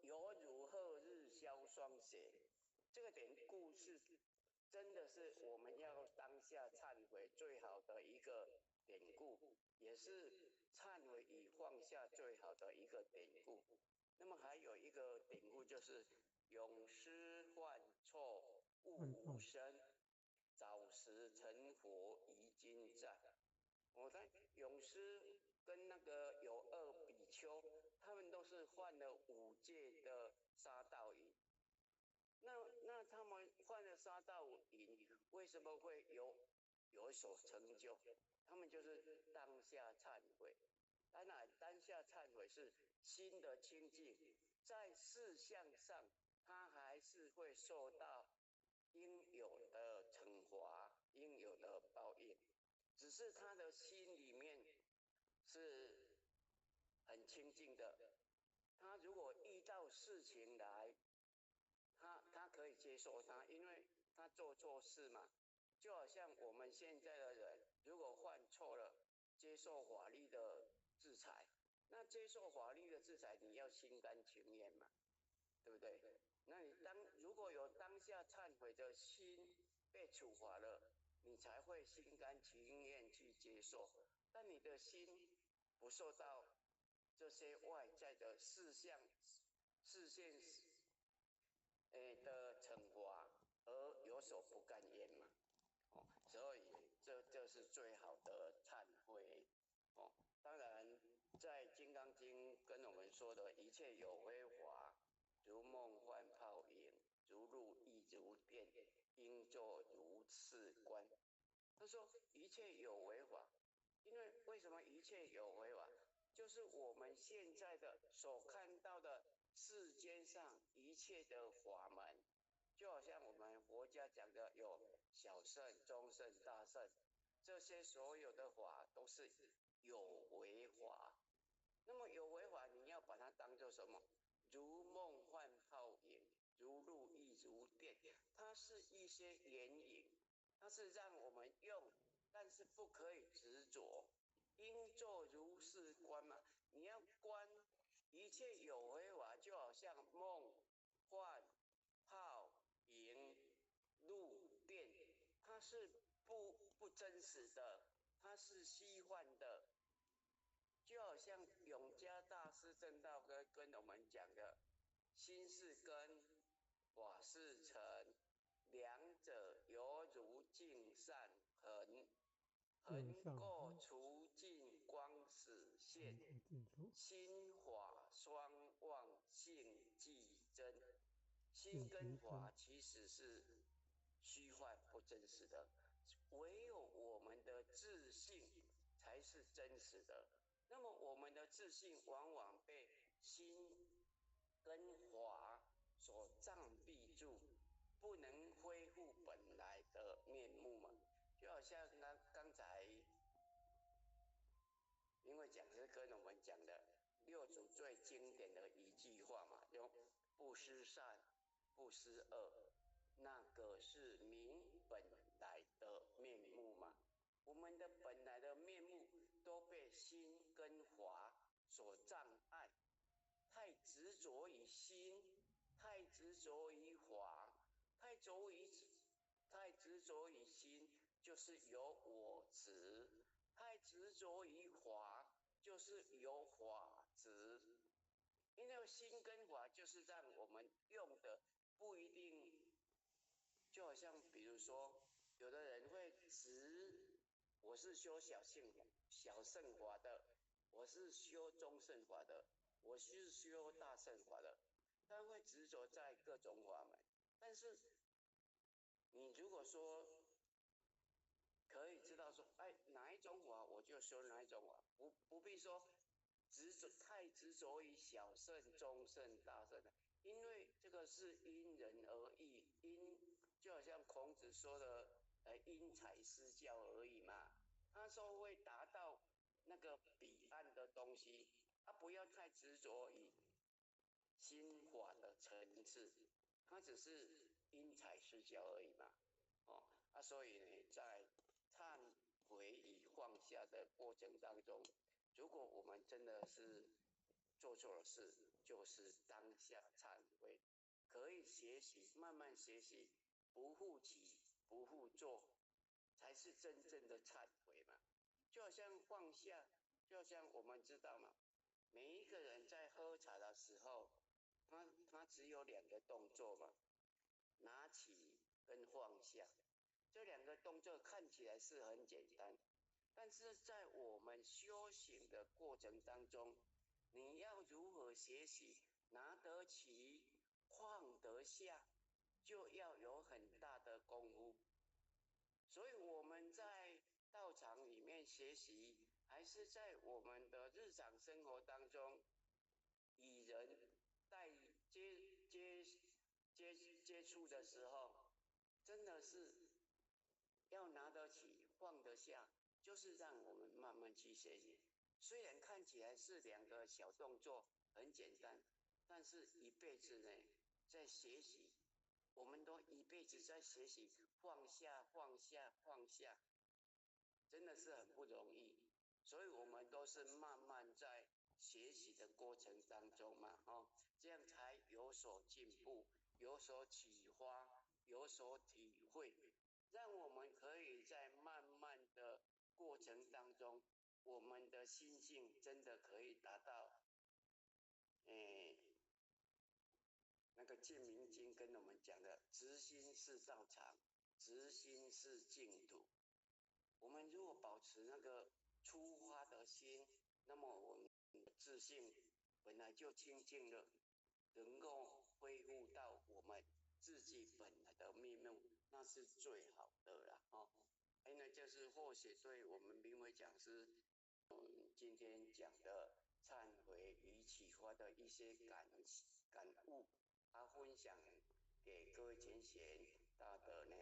犹如赫日消霜雪。这个典故是真的是我们要当下忏悔最好的一个典故，也是忏悔与放下最好的一个典故。那么还有一个典故就是永失患错误无生，早时成佛遗经在。我看永师跟那个有二比丘，他们都是犯了5戒的杀盗淫。那他们犯了杀盗淫，为什么会有所成就？他们就是当下忏悔。当然，当下忏悔是心的清净，在事项上他还是会受到应有的惩罚、应有的报应，只是他的心里面是很清净的。他如果遇到事情来，他可以接受他，因为他做错事嘛。就好像我们现在的人，如果犯错了，接受法律的制裁，那接受法律的制裁，你要心甘情愿嘛，对不对？那你如果有当下忏悔的心被处罚了，你才会心甘情愿去接受。但你的心不受到这些外在的事现的惩罚而有所不甘愿嘛。所以这是最好的忏悔。当然在《金刚经》跟我们说的一切有为法，如梦幻泡影，如露亦如电，应作如是观。他说一切有为法，因为为什么一切有为法？就是我们现在的所看到的世间上一切的法门，就好像我们佛家讲的有小乘、中乘、大乘，这些所有的法都是有为法。那么有为法，你要把它当作什么？如梦幻泡影，如露亦如电，它是一些眼影，它是让我们用，但是不可以执着。应作如是观嘛，你要观一切有为法，就好像梦、幻、泡、影、露、电，它是不真实的，它是虚幻的。就好像永嘉大师正道哥跟我们讲的，心是根，法是尘，两者犹如镜散痕，痕垢除尽光始现，心法双旺性即真。心跟法其实是虚幻不真实的，唯有我们的自信才是真实的。那么我们的自信往往被心跟法所障蔽住，不能恢复本来的面目嘛。就好像刚才因为讲师跟我们讲的六祖最经典的一句话嘛，就不思善，不思恶，那个是明本来的面目嘛。我们的本来的面目都被心跟法所障碍，太执着于心，太执着于法，太执着于心，就是有我执；太执着于法，就是有法执。因为心跟法就是让我们用的不一定，就好像比如说，有的人会执，我是修小乘法的，我是修中乘法的，我是修大乘法的，他会执着在各种法门。但是你如果说可以知道说，哎，哪一种法我就修哪一种法，不必说太执着于小乘、中乘、大乘的，因为这个是因人而异，就好像孔子说的，因材施教而已嘛。他说会达到那个彼岸的东西，不要太执着于心法的层次，他只是因材施教而已嘛。所以呢，在忏悔与放下的过程当中，如果我们真的是做错了事，就是当下忏悔，可以学习，慢慢学习，不负起，不负做，才是真正的忏悔嘛。就好像放下，就好像我们知道嘛，每一个人在喝茶的时候，他只有两个动作嘛，拿起跟放下。这两个动作看起来是很简单，但是在我们修行的过程当中，你要如何学习拿得起、放得下，就要有很大的功夫。所以我们在道场里面学习，还是在我们的日常生活当中，与人在接触的时候，真的是要拿得起、放得下，就是让我们慢慢去学习。虽然看起来是两个小动作很简单，但是一辈子呢在学习，我们都一辈子在学习放下、放下、放下，真的是很不容易。所以我们都是慢慢在学习的过程当中嘛，这样才有所进步，有所启发，有所体会，让我们可以在慢慢的过程当中，我们的心性真的可以达到，那个建明经跟我们讲的，直心是道场，直心是净土。我们如果保持那个出发的心，那么我们的自信本来就清净了，能够恢复到我们自己本来的面目，那是最好的了因为就是或许对我们明慧讲师，今天讲的忏悔与启发的一些感悟，分享给各位前贤大德呢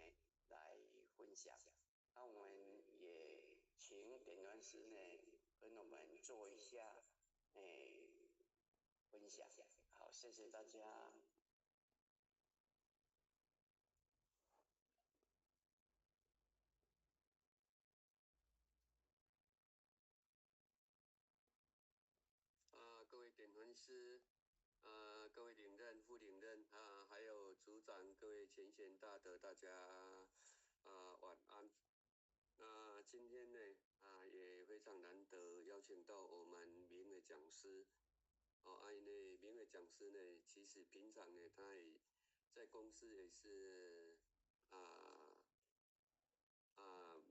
来分享。那我们也请点传师呢跟我们做一下分享。好，谢谢大家。各位点传师，各位领任、副领任还有组长、各位前贤大德，大家晚安。那今天呢也非常难得邀请到我们明伟讲师因为明伟讲师呢，其实平常呢他也在公司也是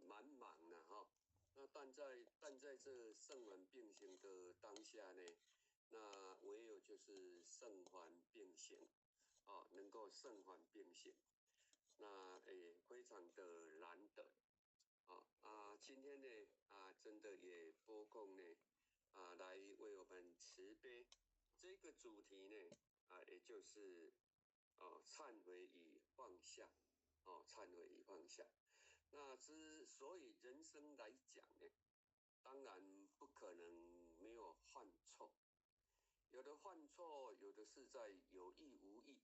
蛮忙的那但在这圣环并行的当下呢，那唯有就是圣环并行能够圣环并行，那非常的难得今天呢真的也拨空呢来为我们慈悲这个主题呢也就是忏悔与放下忏悔与放下。那之所以人生来讲呢，当然不可能没有犯错，有的犯错，有的是在有意无意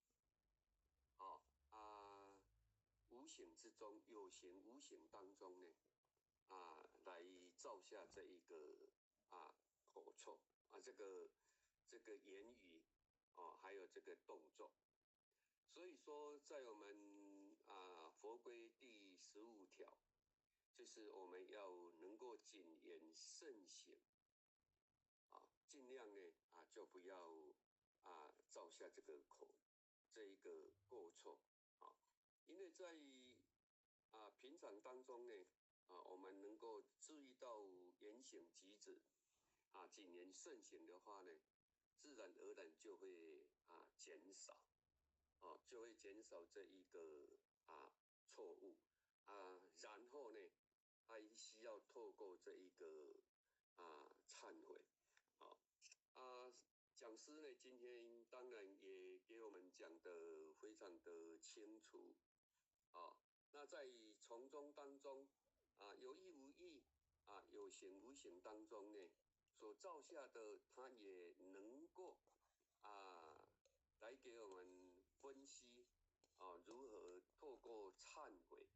无形之中，有形无形当中呢来造下这一个口错这个言语还有这个动作。所以说在我们佛规第15条，就是我们要能够谨言慎行尽量呢就不要造下这个这一个过错因为在平常当中呢我们能够注意到言行举止谨言慎行的话呢，自然而然就会减少就会减少这一个错误然后呢还需要透过这一个忏悔讲师呢今天当然也给我们讲得非常的清楚那在从中当中有意无意有形无形当中呢所造下的，它也能够来给我们分析如何透过忏悔，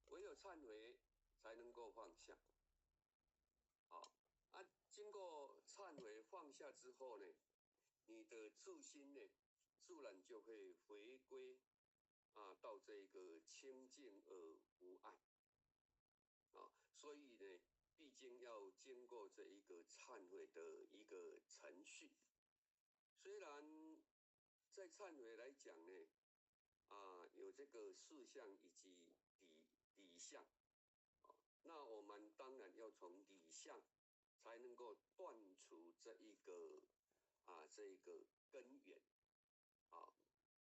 唯有忏悔才能够放下经过忏悔放下之后呢，你的自心呢自然就会回归到这个清净而无碍所以呢，毕竟要经过这一个忏悔的一个程序。虽然在忏悔来讲呢，有这个事项以及理项那我们当然要从理项才能够断除这一个这个根源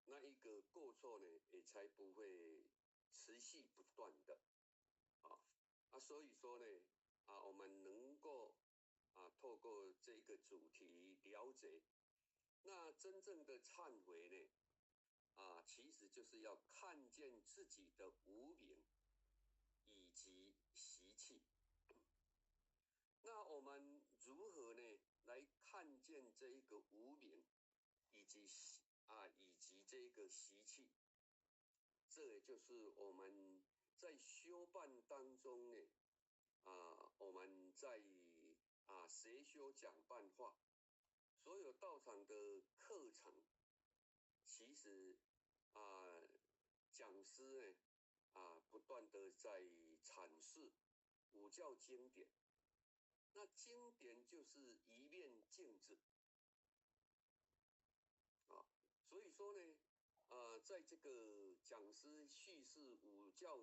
那一个过错呢，也才不会持续不断的所以说呢我们能够透过这个主题了解，那真正的忏悔呢其实就是要看见自己的无明以及习气。那我们如何呢来看见这一个无明以及这个习气？这也就是我们在修办当中呢我们在学修讲办法，所有道场的课程，其实讲师呢不断的在阐释五教经典。那经典就是一面镜子所以说呢在这个讲师叙事五教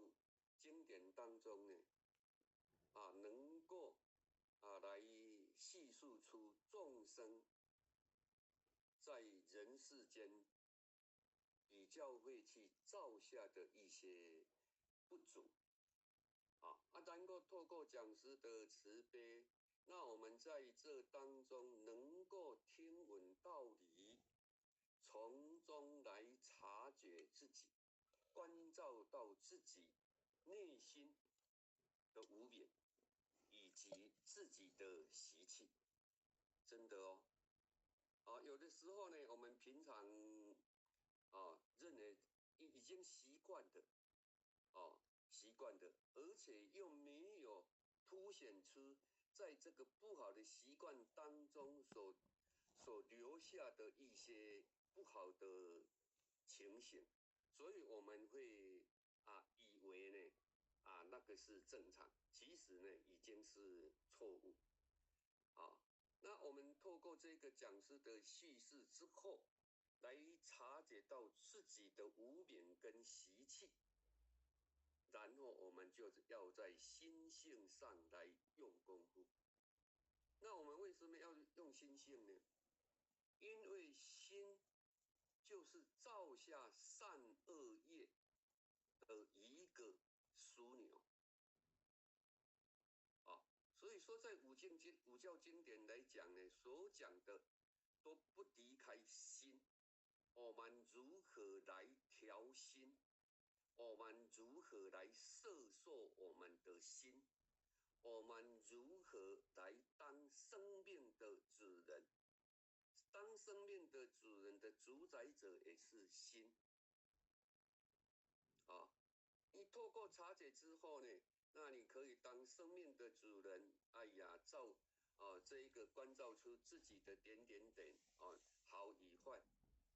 经典当中呢能够来叙述出众生在人世间比较会去造下的一些不足能够透过讲师的慈悲，那我们在这当中能够听闻道理，从中来察觉自己，关照到自己内心的无明以及自己的习气，真的有的时候呢，我们平常认为已经习惯的而且又没有凸显出在这个不好的习惯当中所留下的一些不好的情形，所以我们会以为呢那个是正常，其实呢已经是错误那我们透过这个讲师的叙事之后，来察觉到自己的无明跟习气，然后我们就要在心性上来用功夫。那我们为什么要用心性呢？因为心就是造下善恶业的一个枢纽所以说在五教经典来讲呢，所讲的都不离开心，我们如何来调心，我们如何来摄受我们的心，我们如何来当生命的主人，当生命的主人的主宰者也是心你透过察觉之后呢，那你可以当生命的主人这一个关照出自己的点好与坏，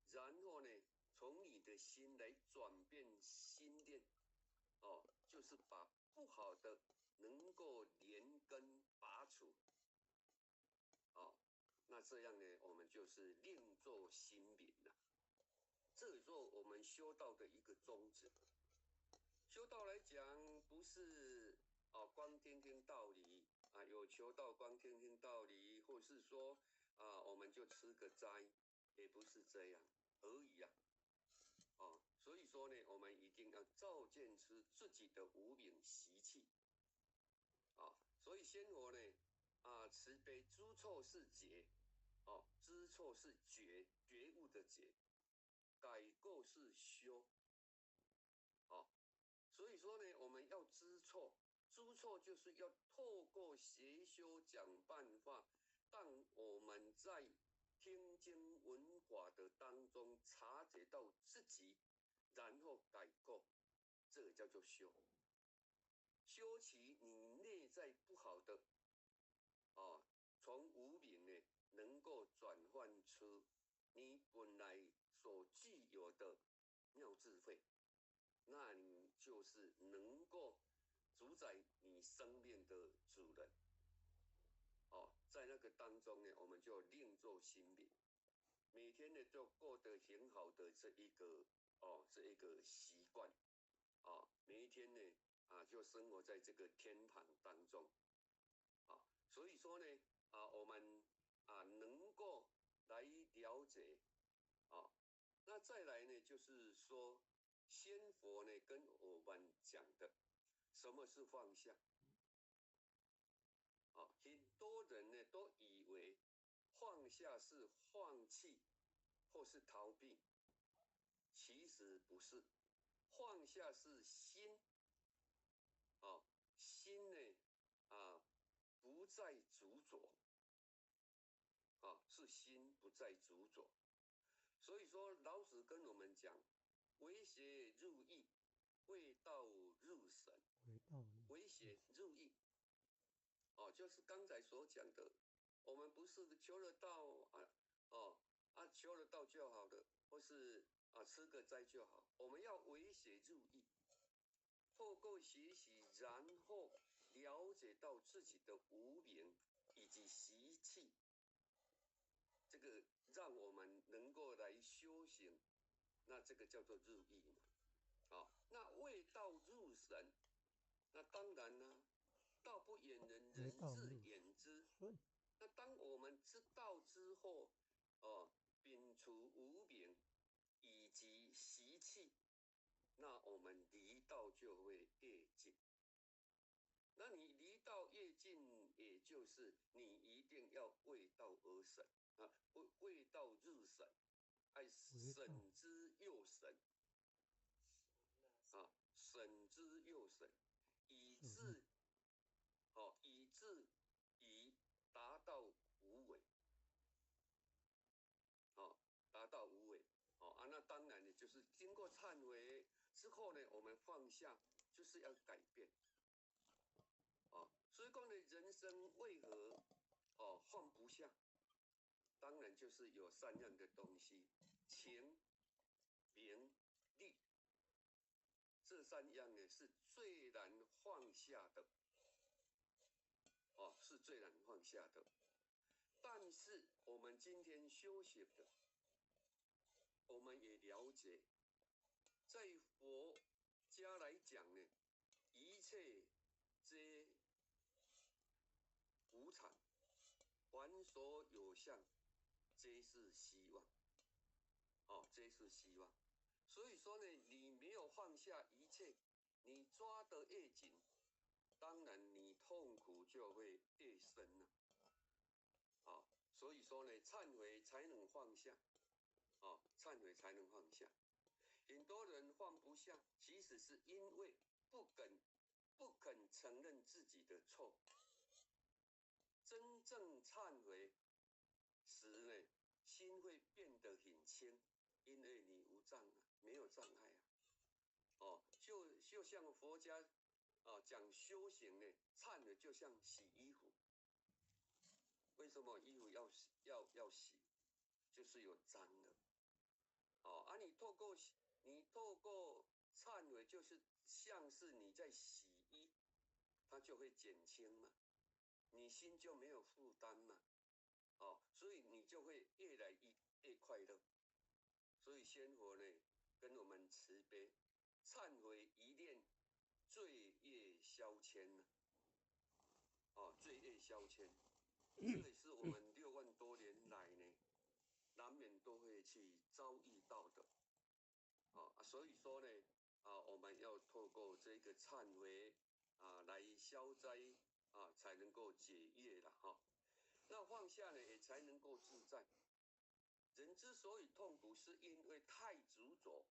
然后呢从你的心来转变心念就是把不好的能够连根拔除那这样呢我们就是另作新名了。这也是我们修道的一个宗旨。修道来讲不是光听听道理有求道光听听道理，或是说我们就吃个斋，也不是这样而已所以说呢，我们一定要照见出自己的无明习气所以仙佛呢慈悲，知错是觉知错是觉悟的觉，改过是修所以说呢，我们要知错，知错就是要透过学修讲办法，当我们在听经闻法的当中察觉到自己，然后改过，这个叫做修。修其你内在不好的从无明呢，能够转换出你本来所具有的妙智慧，那你就是能够主宰你生命的主人。在那个当中呢，我们就另作新名，每天呢就过得很好的这一个习惯每一天呢就生活在这个天堂当中所以说呢我们能够来了解那再来呢就是说仙佛呢跟我们讲的什么是放下很多人呢都以为放下是放弃或是逃避，其实不是，放下是心心呢不再执着是心不再执着。所以说老子跟我们讲，为邪入义，为道入神。为邪入义就是刚才所讲的，我们不是求了道求了道就好了，或是吃个斋就好，我们要为邪入义，透过学习，然后了解到自己的无明以及习气，这个让我们能够来修行，那这个叫做入义嘛。那为道入神，那当然呢，道不远人，人自远之。那当我们知道之后，摒除无明以及习气，那我们离道就会越近。那你离道越近，也就是你一定要为道而审为道入审，审之又审审之又审，以至于达到无为达到无为那当然呢，就是经过忏悔之后呢，我们放下，就是要改变所以讲呢，人生为何放不下？当然就是有三样的东西，情、名、利，这三样呢是最难放下的是最难放下的。但是我们今天修行的，我们也了解，在佛家来讲呢，一切皆无常，凡所有相，皆是希望皆是希望。所以说呢，你没有放下一切，你抓得越紧，当然你痛苦就会越深所以说呢，忏悔才能放下忏悔才能放下。很多人放不下，其实是因为不肯承认自己的错。真正忏悔时呢，心会变得很轻，因为你无障没有障碍就像佛家讲修行呢，忏悔就像洗衣服。为什么衣服要洗？就是有脏了你透过忏悔，就是像是你在洗衣，它就会减轻嘛，你心就没有负担嘛所以你就会越来越快乐。所以仙佛呢跟我们慈悲，忏悔一念，罪业消迁罪业消迁，这也是我们6万多年来呢，难免都会去遭遇到的所以说呢我们要透过这个忏悔来消灾才能够解业了那放下呢，也才能够自在。人之所以痛苦，是因为太执着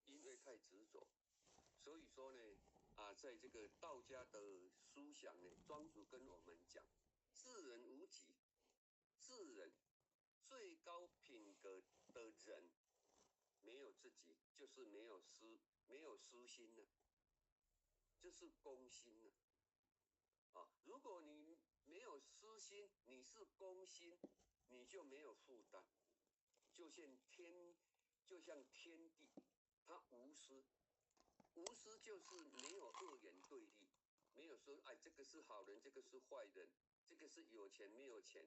因为太执着。所以说呢在这个道家的思想呢，庄主跟我们讲，智人无己，智人最高品格的人，没有自己，就是没有私心了就是公心了如果你没有私心，你是公心，你就没有负担就像天地，它无私，无私就是没有二元对立，没有说哎这个是好人，这个是坏人，这个是有钱没有钱，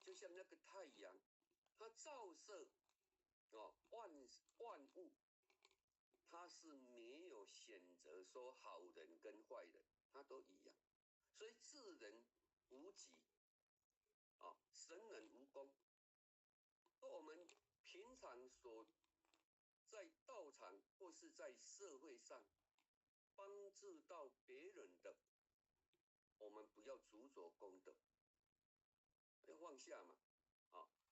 就像那个太阳，它照射万物，它是没有选择说好人跟坏人，它都一样，所以智人无己神人无功。我们平常所在道场或是在社会上帮助到别人的，我们不要执着功德，要放下嘛。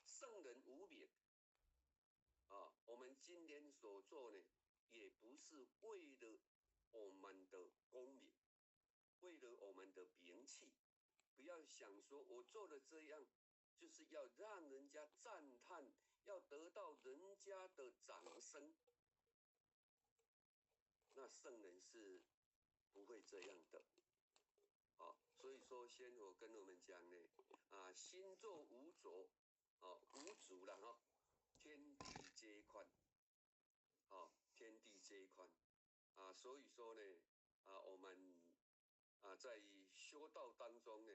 圣人无名我们今天所做呢，也不是为了我们的功名，为了我们的名气，不要想说我做了这样，就是要让人家赞叹，要得到人家的掌声。那圣人是不会这样的。所以说先我跟我们讲呢，心作无着，无足了天地皆宽，天地皆宽所以说呢，我们在修道当中呢，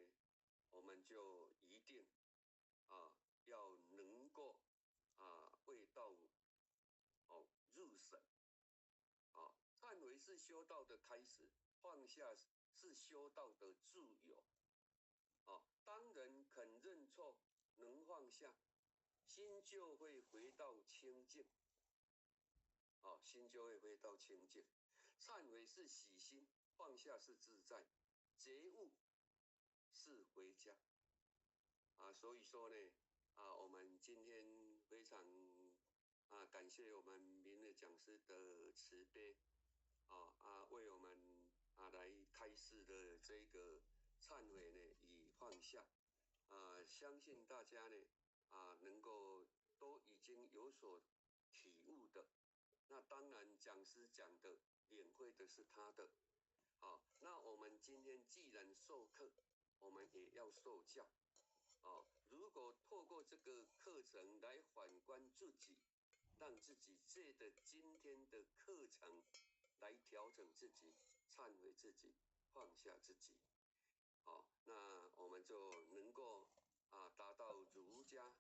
我们就一定要能够为道入省忏悔是修道的开始，放下是修道的自由当人肯认错，能放下，心就会回到清净心就会回到清净。忏悔是喜心，放下是自在，觉悟是回家所以说呢我们今天非常感谢我们明日讲师的慈悲为我们来开示的这个忏悔呢与放下相信大家呢能够都已经有所体悟的。那当然讲师讲的领会的是他的那我们今天既然授课，我们也要受教如果透过这个课程来反观自己，让自己借着今天的课程来调整自己，忏悔自己，放下自己那我们就能够达到儒家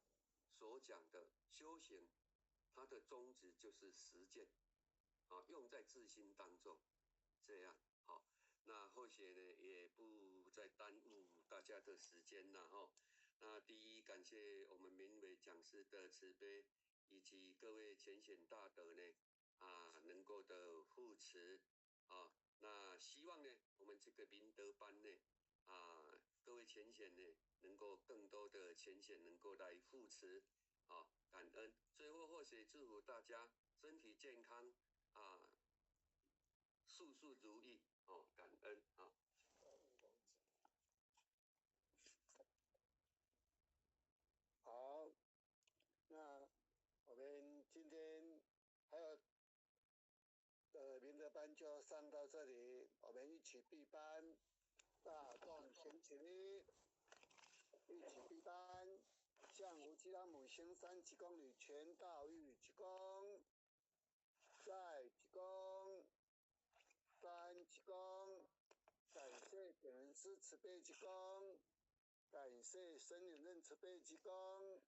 所讲的修行，它的宗旨就是实践用在自心当中，这样那或许呢也不再耽误大家的时间了那第一，感谢我们明伟讲师的慈悲，以及各位浅显大德呢能够的护持那希望呢我们这个明德班呢各位浅显呢能够更多的浅显能够来护持感恩。最后或许祝福大家身体健康事事如意感恩好，那我们今天还有明德班就上到这里，我们一起闭班，大众请起立，一起闭班，向无极拉母行三鞠躬礼，全道玉鞠躬，再鞠躬，三鞠躬，感谢点人师慈悲鞠躬，感谢神领任慈悲鞠躬，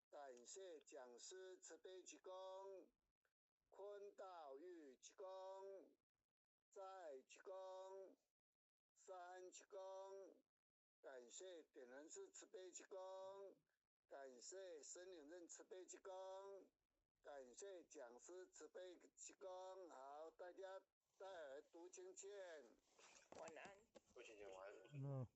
感谢讲师慈悲鞠躬，坤道玉鞠躬，再鞠躬，三鞠躬，感谢点人师慈悲鞠躬，感谢神领任慈悲鞠躬，感谢讲师慈悲鞠躬。好，大家戴耳读经见，晚安。父亲节晚安。